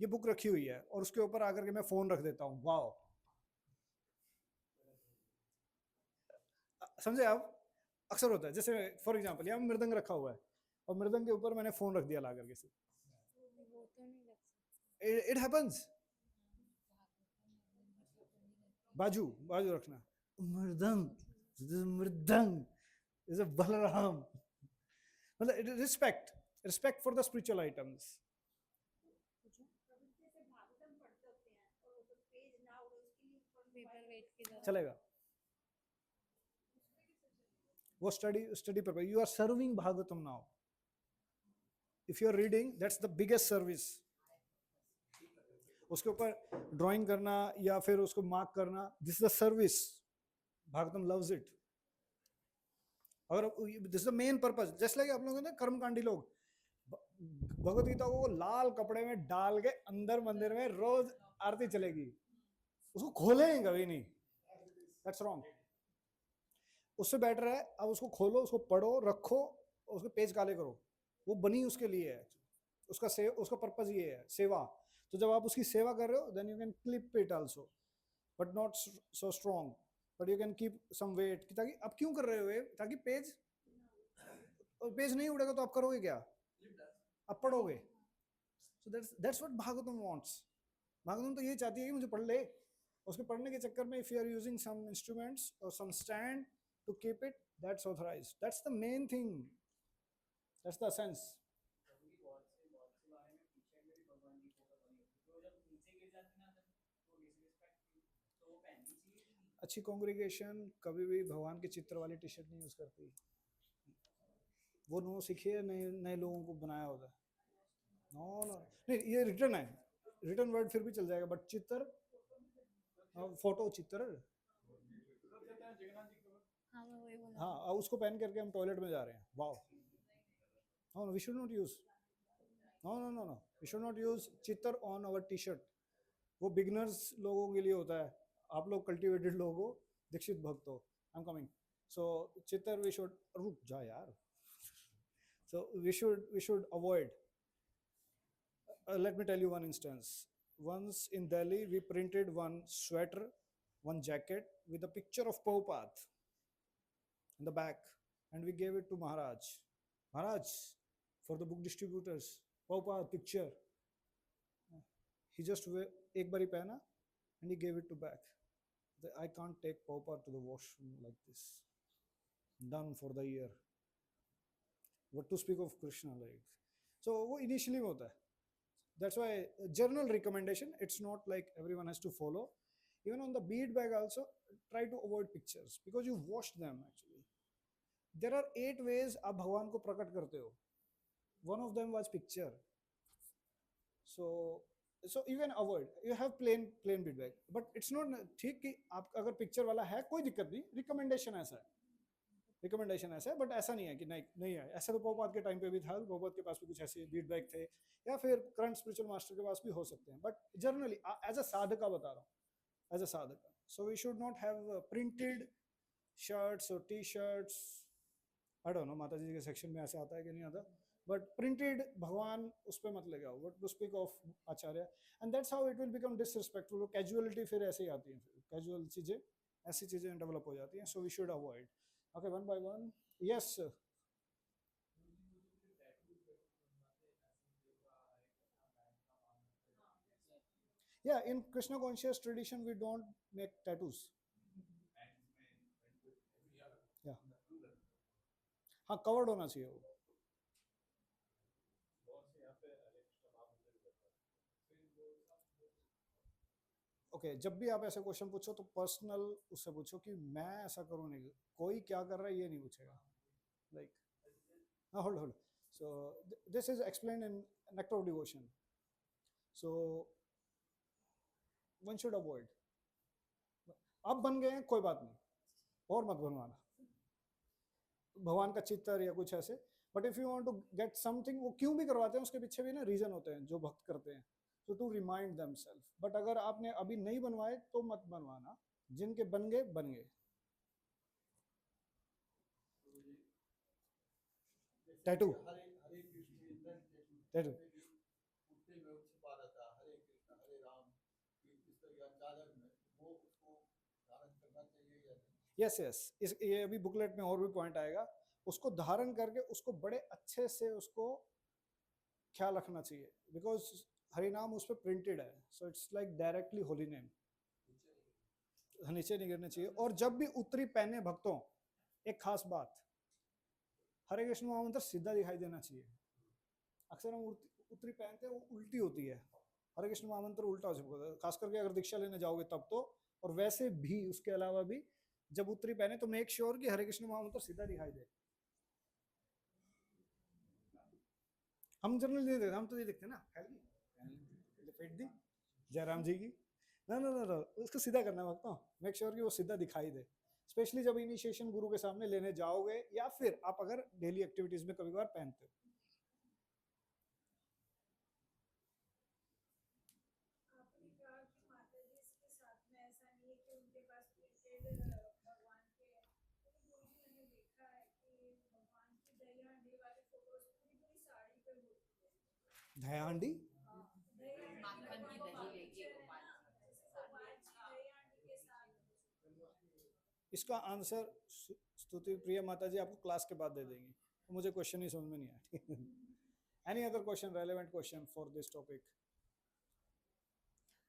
ये बुक रखी हुई है, और उसके ऊपर आकर के मैं फोन रख देता हूँ, वाओ, समझे आप? अक्सर होता है, जैसे फॉर एग्जांपल यहाँ मृदंग रखा हुआ है और मृदंग के ऊपर मैंने फोन रख दिया ला करके से, इट हैपेंस। बाजू रखना, मृदंग इज अ बलराम, मतलब respect for the spiritual items. चलेगा, वो study purpose, you are serving Bhagavatam now. If you are reading, that's the biggest service. उसके ऊपर ड्राइंग करना या फिर उसको मार्क करना, this is the service. Bhagavatam loves it. और this is the main purpose. Just like आप लोग ना कर्मकांडी लोग भगवत गीता को लाल कपड़े में डाल के अंदर मंदिर में रोज आरती चलेगी, उसको खोलेंगे कभी नहीं. That's wrong. उससे बेटर है अब उसको खोलो, उसको पढ़ो, रखो, उसके पेज काले करो. वो बनी उसके लिए है. उसका पर्पज ये है, सेवा. तो जब आप उसकी सेवा कर रहे हो, then you can clip it also, but not so strong, but you can keep some weight. ताकि अब क्यों कर रहे हो ये, ताकि पेज नहीं उड़ेगा तो आप करोगे क्या, आप पढ़ोगे. So that's what Bhagavatam wants. Bhagavatam तो ये चाहती है कि मुझे पढ़ ले. उसके पढ़ने के चक्कर में if you are using some instruments और some stand to keep it, that's authorised. That's the main thing. That's the sense. अच्छी कांग्रेगेशन कभी भी भगवान के चित्र वाली टी शर्ट नहीं यूज करती. वो नो सीखिए, नए लोगों को बनाया होता है. नो नहीं, ये रिटर्न है. रिटर्न वर्ड फिर भी चल जाएगा, बट चित्र, फोटो चित्र, हाँ उसको पहन करके हम टॉयलेट में जा रहे हैं. Wow. No we should not use. No we should not use chitra on our T-shirt. वो बिगनर्स लोगों के लिए होता है. आप लोग कल्टिवेटेड लोग हो, दीक्षित भक्त हो. I am coming. सो चित्र वी शुड, रुक जा यार. So we should avoid. Let me tell you one instance. Once in Delhi, we printed one sweater, one jacket with a picture of Prabhupada in the back, and we gave it to Maharaj. Maharaj, for the book distributors, Prabhupada picture. He just एक बारी पहना, and he gave it to back. I can't take Prabhupada to the washroom like this. Done for the year. What to speak of Krishna, like. So वो initially में होता है. That's why general recommendation, it's not like everyone has to follow. Even on the bead bag also, try to avoid pictures because you washed them actually. There are 8 ways आप भगवान को प्रकट करते हो. One of them was picture. So you can avoid. You have plain bead bag, but it's not ठीक कि आप अगर picture वाला है कोई दिक्कत नहीं. Recommendation ऐसा है. रिकमेंडेशन ऐसा है, बट ऐसा नहीं है कि नहीं है. ऐसा तो प्रभुपाद के टाइम पे भी था. प्रभुपाद के पास भी कुछ ऐसे बीट बैग थे, या फिर करंट स्पिरिचुअल मास्टर के पास भी हो सकते हैं. बट जनरली एज अ साधका बता रहा हूँ, एज अ साधका. So we should not have printed shirts और T shirts. I don't know माता जी के सेक्शन में ऐसा आता है कि नहीं आता, बट प्रिंटेड भगवान उस पर मत लगे. What to speak of acharya, and that's how it will become disrespectful. Casualty फिर ऐसे ही आती है. कैजुअल चीजें, ऐसी चीजें डेवलप हो जाती हैं. So we should avoid. Okay, one by one. Yes, sir. Yeah, in Krishna conscious tradition, we don't make tattoos. Yeah. हाँ, covered होना चाहिए वो. ओके, जब भी आप ऐसे क्वेश्चन पूछो तो पर्सनल उससे पूछो कि मैं ऐसा करूँ नहीं, कोई क्या कर रहा है ये नहीं पूछेगा. Like hold. So this is explained in nectar of devotion. So one should avoid. आप बन गए हैं कोई बात नहीं, और मत बनवाना भगवान का चित्र या कुछ ऐसे. But if you want to get something, वो क्यों भी करवाते हैं उसके पीछे भी ना रीजन होते हैं जो भक्त करते हैं. So to remind themselves. But अगर आपने अभी नहीं बनवाए तो मत बनवाना. जिनके बन गए बन गए. Tattoo, tattoo. यस यस, ये अभी बुकलेट में और भी पॉइंट आएगा. उसको धारण करके उसको बड़े अच्छे से उसको ख्याल रखना चाहिए, बिकॉज हरिनाम उस पर प्रिंटेड है. So it's like directly holy name. नीचे नहीं गिरने चाहिए. और जब भी उत्तरी पहने भक्तों, एक खास बात, हरे कृष्ण महामंत्र सीधा दिखाई देना चाहिए. अक्सर हम उत्तरी पहनते हैं, वो उल्टी होती है. हरे कृष्ण महामंत्र उल्टा हो सकता है, खास करके अगर दीक्षा लेने जाओगे तब तो. और वैसे भी उसके अलावा भी जब उत्तरी पहने तो मेक श्योर कि हरे कृष्ण महामंत्र सीधा दिखाई दे। हम जनरली नहीं देखते, हम तो ये देखते ना लपेट दी जयराम जी की, ना ना ना ना, उसको सीधा करना है भक्तों, मेक श्योर कि वो सीधा दिखाई दे। स्पेशली जब इनिशिएशन गुरु के सामने लेने जाओगे या फिर आप अगर डेली एक्टिविटीज में कभी कभार पहनते हो। आपने कहा कि माता जी इसके साथ में ऐसा नहीं है कि उनके पास प्रिंटेड भगवान के, लेकिन गुरुजी मैंने देखा है कि भगवान की दही हांडी वाली फोटोज पूरी पूरी साड़ी पे होती है। दही हांडी माखन की दही लेके गोपाल दही हांडी के साथ इसका आंसर स्तुति प्रिय माता जी आपको क्लास के बाद दे देंगी, मुझे क्वेश्चन ही समझ में नहीं आया। Any other question, relevant question for this topic?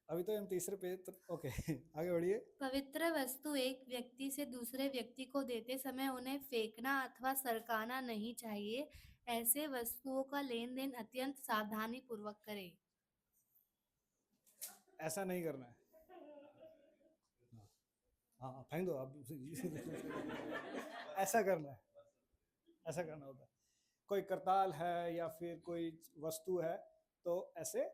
अभी तो हम तीसरे पेज, ओके आगे बढ़िए। पवित्र वस्तु एक व्यक्ति से दूसरे व्यक्ति को देते समय उन्हें फेंकना अथवा सरकाना नहीं चाहिए। ऐसे वस्तुओं का लेन देन अत्यंत सावधानी पूर्वक करें। ऐसा नहीं करना है, हाँ फेंक दो आप ऐसा करना है, ऐसा करना होता है। कोई करताल है या फिर कोई वस्तु है तो ऐसे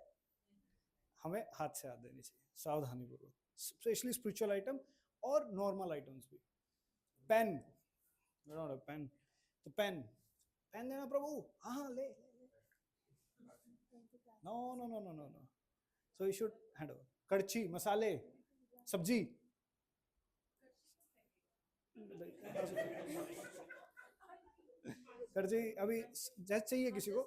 हमें हाथ से हाथ देनी चाहिए सावधानी पूर्वक, स्पेशली स्पिरिचुअल आइटम और नॉर्मल आइटम्स भी। पेन, पेन तो पेन पेन देना प्रभु, हाँ ले no no no no no no, so you should hand over. कड़छी, मसाले, सब्जी, कड़छी अभी जैसे चाहिए किसी को,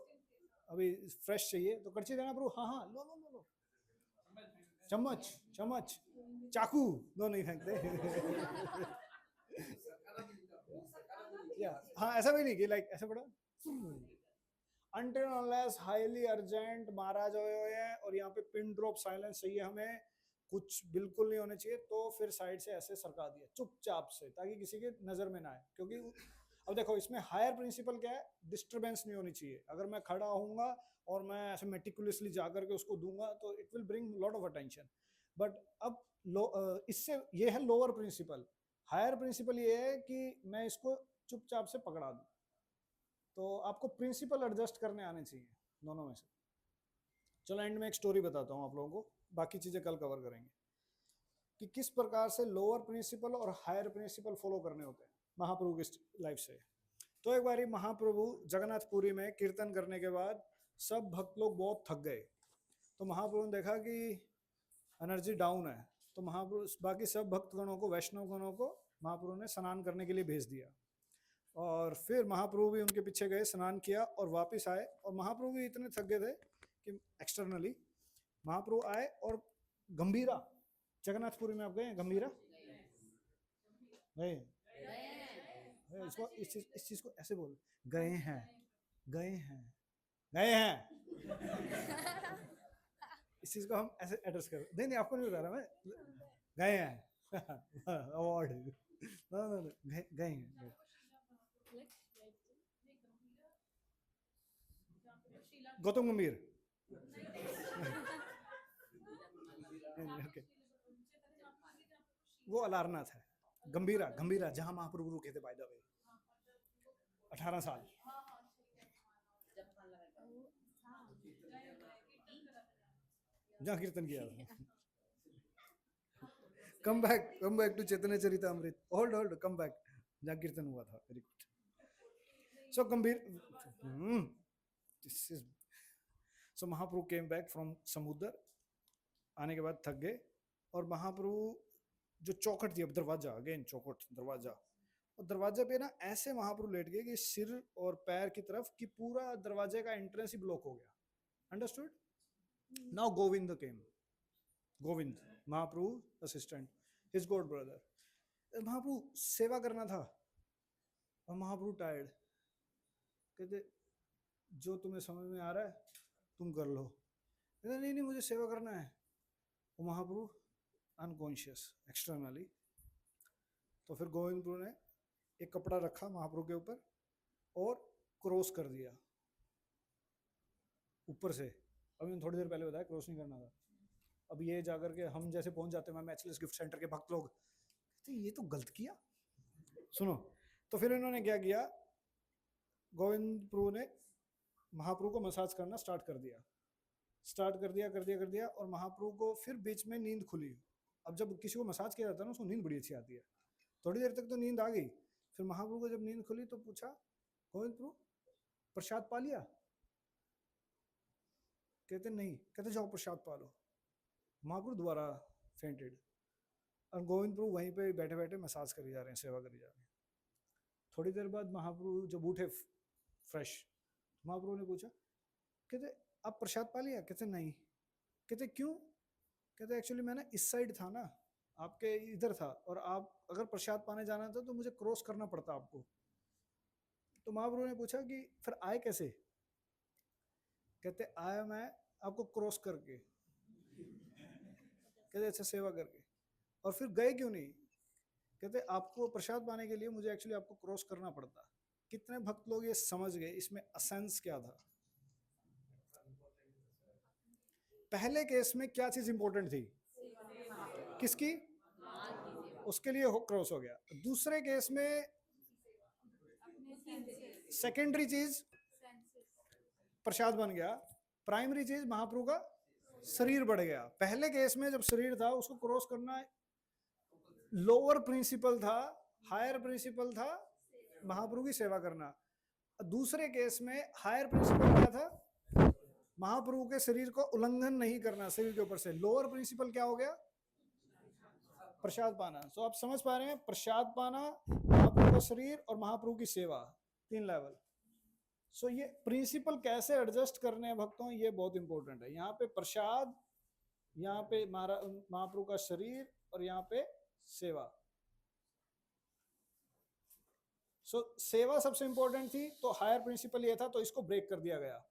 अभी फ्रेश चाहिए तो कड़छी देना प्रभु, हाँ हाँ लो लो लो लो। चम्मच, चम्मच, चाकू दो नहीं फेंकते या हाँ ऐसा भी नहीं कि लाइक ऐसा पड़ा। Until unless हाईली अर्जेंट महाराज हुए हैं और यहाँ पे पिन ड्रॉप साइलेंस चाहिए हमें, कुछ बिल्कुल नहीं होने चाहिए, तो फिर साइड से ऐसे सरका दिया चुपचाप से, ताकि किसी के नजर में ना आए। क्योंकि अब देखो इसमें हायर प्रिंसिपल क्या है, डिस्टरबेंस नहीं होनी चाहिए। अगर मैं खड़ा होऊंगा और मैं ऐसे मेटिकुलसली जाकर के उसको दूंगा तो it will bring lot of attention. But अब इससे ये है लोअर प्रिंसिपल। हायर प्रिंसिपल ये है कि मैं इसको चुपचाप से पकड़ा दूं। तो आपको प्रिंसिपल एडजस्ट करने आने चाहिए दोनों में से। चलो एंड में एक स्टोरी बताता हूँ आप लोगों को, बाकी चीजें कल कवर करेंगे कि किस प्रकार से लोअर प्रिंसिपल और हायर प्रिंसिपल फॉलो करने होते हैं महाप्रभु की लाइफ से। तो एक बारी महाप्रभु जगन्नाथपुरी में कीर्तन करने के बाद सब भक्त लोग बहुत थक गए, तो महाप्रभु ने देखा कि एनर्जी डाउन है, तो महाप्रभु बाकी सब भक्तगणों को, वैष्णव गणों को महाप्रभु ने स्नान करने के लिए भेज दिया। और फिर महाप्रभु भी उनके पीछे गए, स्नान किया और वापस आए। और महाप्रभु भी इतने थक गए थे कि एक्सटर्नली महाप्रभु आए और गंभीरा, जगन्नाथपुरी में आप गए हैं गंभीरा? गए? इसको इस चीज को ऐसे बोल, गए हैं, गए हैं, गए हैं। इस चीज को हम ऐसे एड्रेस कर, नहीं नहीं आपको नहीं बता रहा मैं, गए हैं अवार्ड, गए हैं। गौतम गंभीर okay. वो अलारनाथ है। गंभीरा, गंभीरा जहां महाप्रभु रुके थे बाय द वे 18 साल। जहाँ कीर्तन किया था। Come back to Chaitanya Charitamrita, hold come back, जहाँ कीर्तन हुआ था। Very good. सो गंभीर सो महाप्रभु केम बैक फ्रॉम समुद्र, आने के बाद थक गए और महाप्रभु जो चौखट थी, अब दरवाजा, अगेन चौखट दरवाजा, और दरवाजे पे ना ऐसे महाप्रभु लेट गए कि सिर और पैर की तरफ कि पूरा दरवाजे का एंट्रेंस ही ब्लॉक हो गया। अंडरस्टूड? नाउ गोविंद केम, गोविंद महाप्रभु असिस्टेंट, हिज गॉड ब्रदर। महाप्रभु सेवा करना था और महाप्रभु टायर्ड, कहते जो तुम्हें समझ में आ रहा है तुम कर लो। कहते नहीं मुझे सेवा करना है। वो महाप्रभु अनकॉन्शियस एक्सटर्नली। तो फिर गोविंद प्रभु ने एक कपड़ा रखा महाप्रभु के ऊपर और क्रॉस कर दिया ऊपर से। अभी मैंने थोड़ी देर पहले बताया क्रॉस नहीं करना था। अब ये जाकर के हम जैसे पहुंच जाते हैं, मैचलेस गिफ्ट सेंटर के भक्त लोग तो ये तो गलत किया। सुनो, तो फिर इन्होंने क्या किया, गोविंद प्रभु ने महाप्रभु को मसाज करना स्टार्ट कर दिया और महाप्रभु को फिर बीच में नींद खुली। अब जब किसी को मसाज किया जाता है ना, उसको नींद बड़ी अच्छी आती है। थोड़ी देर तक तो नींद आ गई, फिर महाप्रभु को जब नींद खुली तो पूछा, गोविंद प्रभु प्रसाद पा लिया? कहते नहीं। कहते जाओ प्रसाद पा लो। महाप्रभु दोबारा फेंटेड और गोविंद प्रभु वहीं पे बैठे बैठे मसाज करी जा रहे हैं, सेवा करी जा रहे हैं। थोड़ी देर बाद महाप्रभु जब उठे फ्रेश, महाप्रभु ने पूछा, कहते आप प्रसाद पा लिया? कहते नहीं। कहते क्यों? कहते एक्चुअली मैं ना इस साइड था ना, आपके इधर था, और आप अगर प्रसाद पाने जाना था तो मुझे क्रॉस करना पड़ता आपको। तो महाप्रभु ने पूछा कि फिर आए कैसे? कहते आया मैं आपको क्रॉस करके। कहते अच्छा, सेवा करके। और फिर गए क्यों नहीं? कहते आपको प्रसाद पाने के लिए मुझे एक्चुअली आपको क्रॉस करना पड़ता। कितने भक्त लोग ये समझ गए इसमें असेंस क्या था? पहले केस में क्या चीज इंपॉर्टेंट थी? किसकी? उसके लिए क्रॉस हो गया। दूसरे केस में सेकेंडरी चीज प्रसाद बन गया, प्राइमरी चीज महाप्रभु का शरीर बढ़ गया। पहले केस में जब शरीर था उसको क्रॉस करना लोअर प्रिंसिपल था, हायर प्रिंसिपल था महाप्रभु की सेवा करना। दूसरे केस में हायर प्रिंसिपल क्या था? महाप्रभु के शरीर को उल्लंघन नहीं करना शरीर के ऊपर से। लोअर प्रिंसिपल क्या हो गया? प्रसाद पाना। सो आप समझ पा रहे हैं, प्रसाद पाना, महाप्रभु का शरीर और महाप्रभु की सेवा, 3 लेवल। सो ये प्रिंसिपल कैसे एडजस्ट करने हैं भक्तों, ये बहुत इंपॉर्टेंट है। यहाँ पे प्रसाद, यहाँ पे महाप्रभु का शरीर और यहाँ पे सेवा। सेवा सबसे इंपॉर्टेंट थी, तो हायर प्रिंसिपल ये था, तो इसको ब्रेक कर दिया गया।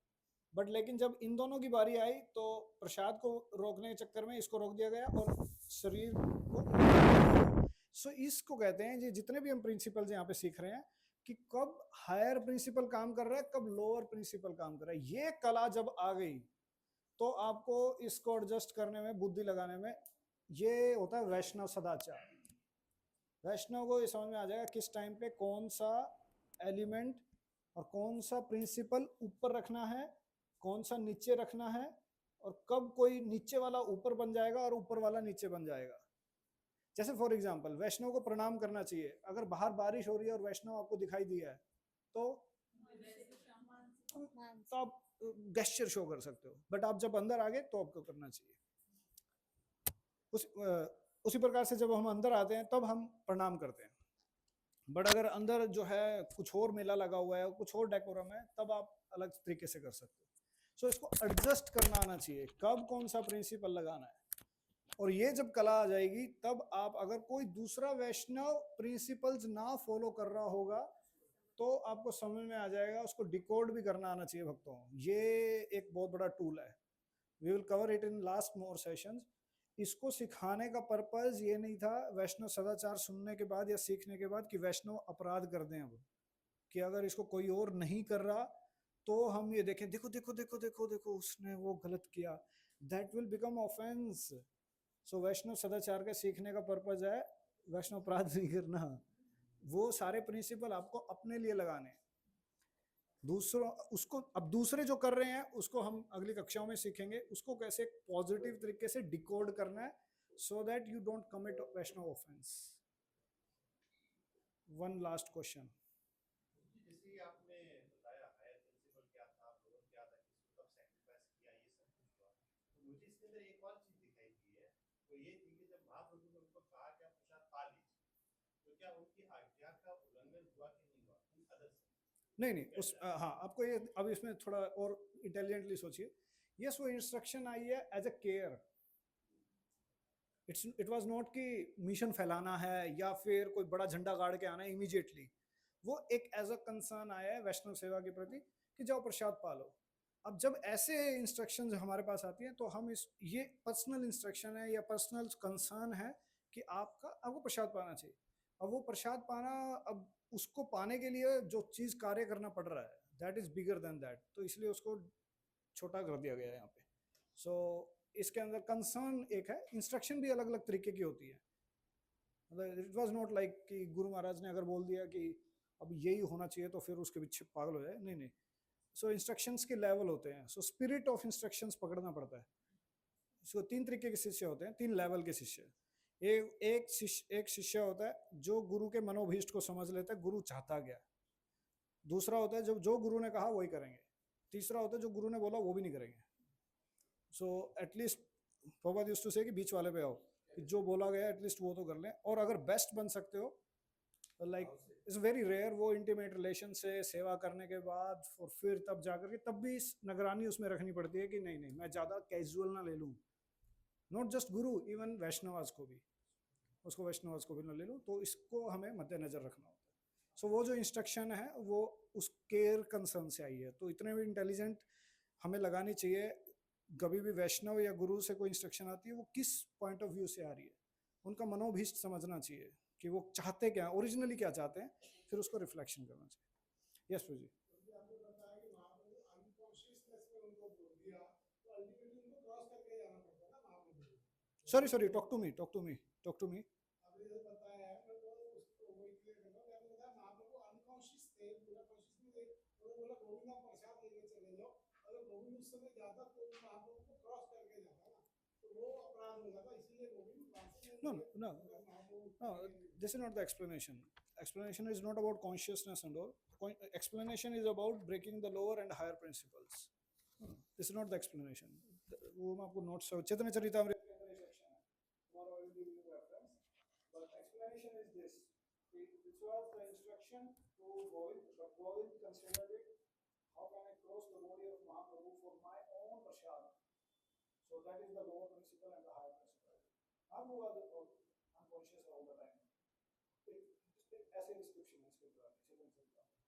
बट लेकिन जब इन दोनों की बारी आई तो प्रसाद को रोकने के चक्कर में इसको रोक दिया गया और शरीर को। इसको कहते हैं, ये जितने भी हम प्रिंसिपल्स यहाँ पे सीख रहे हैं कि कब हायर प्रिंसिपल काम कर रहा है, कब लोअर प्रिंसिपल काम कर रहा है। ये कला जब आ गई तो आपको इसको एडजस्ट करने में, बुद्धि लगाने में, ये होता है वैष्णव सदाचार। वैष्णव को ये समझ में आ जाएगा किस टाइम पे कौन सा एलिमेंट और कौन सा प्रिंसिपल ऊपर रखना है, कौन सा नीचे रखना है, और कब कोई नीचे वाला ऊपर बन जाएगा और ऊपर वाला नीचे बन जाएगा। जैसे फॉर एग्जांपल, वैष्णव को प्रणाम करना चाहिए। अगर बाहर बारिश हो रही है और वैष्णव आपको दिखाई दिया है तो आप गेस्चर शो कर सकते हो, बट आप जब अंदर आ गए तो आपको करना चाहिए। उसी प्रकार से जब हम अंदर आते हैं तब हम प्रणाम करते हैं। बट अगर अंदर जो है कुछ और मेला लगा हुआ है, कुछ और डेकोरम है, तब आप अलग तरीके से कर सकते हो। इसको एडजस्ट करना आना चाहिए, कब कौन सा प्रिंसिपल लगाना है। और ये जब कला आ जाएगी तब आप, अगर कोई दूसरा वैष्णव प्रिंसिपल्स ना फॉलो कर रहा होगा तो आपको समझ में आ जाएगा, उसको डिकोड भी करना आना चाहिए भक्तों। ये एक बहुत बड़ा टूल है। We will cover it in last more sessions. इसको सिखाने का पर्पस ये नहीं था वैष्णव सदाचार सुनने के बाद या सीखने के बाद कि वैष्णव अपराध कर दें अब, कि अगर इसको कोई और नहीं कर रहा तो हम ये देखें, देखो देखो देखो देखो देखो उसने वो गलत किया, दैट विल बिकम ऑफेंस। वैष्णव सदाचार का सीखने का पर्पस है वैष्णव अपराध नहीं करना। वो सारे प्रिंसिपल आपको अपने लिए लगाने, दूसरों उसको, अब दूसरे जो कर रहे हैं उसको हम अगली कक्षाओं में सीखेंगे, उसको कैसे पॉजिटिव तरीके से डिकोड करना है, so that you don't commit Vaishnava offence. One last question. जैसे आपने बताया हायर प्रिंसिपल क्या था, लोअर क्या था, किसको कब सैक्रिफाइस किया, ये सब कुछ हुआ, तो मुझे इसके अंदर एक और चीज दिखाई दी है, वो ये थी कि जब महाप्रभु ने उनको कहा कि आप प्रसाद पा लीजिए, तो क्या उनकी आज्ञा का उल्लंघन हुआ कि नहीं हुआ इन अदर से? नहीं हाँ, आपको ये अब इसमें थोड़ा और इंटेलिजेंटली सोचिए। यस, वो इंस्ट्रक्शन आई है as a care. It was not कि मिशन फैलाना है या फिर कोई बड़ा झंडा गाड़ के आना है इमीडिएटली। वो एक एज अ कंसर्न आया है वैष्णव सेवा के प्रति कि जाओ प्रसाद पालो। अब जब ऐसे इंस्ट्रक्शंस हमारे पास आती हैं तो हम ये पर्सनल इंस्ट्रक्शन है या पर्सनल कंसर्न है कि आपको प्रसाद पाना चाहिए। अब वो प्रसाद पाना, अब उसको पाने के लिए जो चीज कार्य करना पड़ रहा है, that is bigger than that, तो इसलिए उसको छोटा कर दिया गया है यहाँ पे। इसके अंदर कंसर्न एक है, इंस्ट्रक्शन भी अलग अलग तरीके की होती है। इट वाज नॉट लाइक कि गुरु महाराज ने अगर बोल दिया कि अब यही होना चाहिए तो फिर उसके पीछे पागल हो जाए, नहीं नहीं। सो इंस्ट्रक्शंस के लेवल होते हैं, सो स्पिरिट ऑफ इंस्ट्रक्शंस पकड़ना पड़ता है। सो 3 तरीके के शिष्य होते हैं, 3 लेवल के शिष्य। एक शिष्य होता है जो गुरु के मनोभीष्ट को समझ लेता है, गुरु चाहता क्या। दूसरा होता है जो गुरु ने कहा वही करेंगे। तीसरा होता है जो गुरु ने बोला वो भी नहीं करेंगे। So at least Prabhupada used to say कि बीच वाले पे आओ, कि जो बोला गया एटलीस्ट वो तो कर लें, और अगर बेस्ट बन सकते हो, लाइक इट्स वेरी रेयर, वो इंटीमेट रिलेशन से सेवा करने के बाद और फिर तब जाकर के तब भी निगरानी उसमें रखनी पड़ती है कि नहीं नहीं मैं ज़्यादा कैजुअल ना ले लूँ। Not just Guru, even Vaishnavas को भी, उसको वैष्णवास को भी ना ले लूँ, तो इसको हमें मद्देनजर रखना होता है। सो वो जो इंस्ट्रक्शन है वो उस केयर कंसर्न से आई है, तो इतने भी इंटेलिजेंट हमें लगानी चाहिए। कभी भी वैष्णव या गुरु से कोई इंस्ट्रक्शन आती है वो किस पॉइंट ऑफ व्यू से आ रही है, उनका मनोभीष्ट समझना चाहिए कि वो चाहते क्या, ओरिजिनली क्या चाहते हैं, फिर उसको रिफ्लेक्शन करना चाहिए। यस प्रभु जी। आपने बताया कि महाप्रभु अनकॉन्शियसनेस में उनको बोल दिया, तो अल्टीमेटली उनको क्रॉस करके जाना पड़ता है ना Mahaprabhu. Sorry, talk to me. आपने जैसे बताया है, मैं तो उसको वही क्लियर कर रहा हूँ। आपने बताया महाप्रभु अनकॉन्शियस थे, पूरा कॉन्शियस में थे, उन्होंने बोला गोविंद आप प्रसाद लेके चले जाओ। अगर गोविंद उस समय जाता तो महाप्रभु को क्रॉस करके जाता ना, तो वो अपराध हो जाता, इसीलिए Govind No, this is not the explanation. Explanation is not about consciousness and all. Explanation is about breaking the lower and higher principles. This is not the explanation. वो मैं आपको notes चैतन्य चरितामृत के अंदर ये section है. Tomorrow I will give you the reference. But explanation is this. This was the instruction to Govind, but Govind considered it. How can I cross the body of Mahaprabhu for my own prasad? So that is the lower principle and the higher principle. Mahaprabhu was unconscious all the time. ऐसे description है इसके द्वारा, चैतन्य Charitamrita.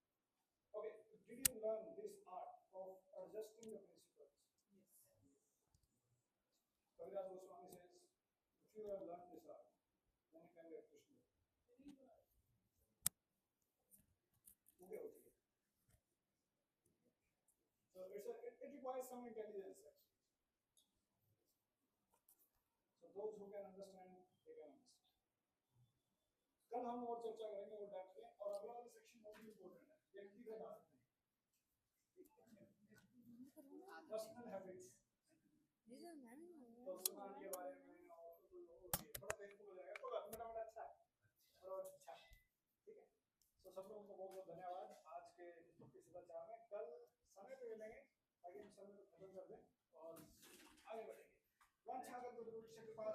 Okay, did you learn this art of adjusting the principles? Yes. Kaviraj Goswami says, if you have learned this art, then you can get Krishna. Okay. So it requires some intelligence actually. So those who can understand, they can understand. कल हम और चर्चा करेंगे और depth में, और अगला वाला सेक्शन बहुत इंपॉर्टेंट है, व्यक्तिगत आदतें, पर्सनल हैबिट्स, दोस्ताना के बारे में, और थोड़ा पेनफुल हो जाएगा, थोड़ा मोटा अच्छा है, थोड़ा अच्छा, ठीक है। तो सब लोगों को बहुत बहुत धन्यवाद आज के भक्ति सदाचार में। कल समय पे मिलेंगे ताकि हम समय को खत्म कर दें और आगे बढ़ेंगे। वांछा कल्पतरुभ्यश्च कृपा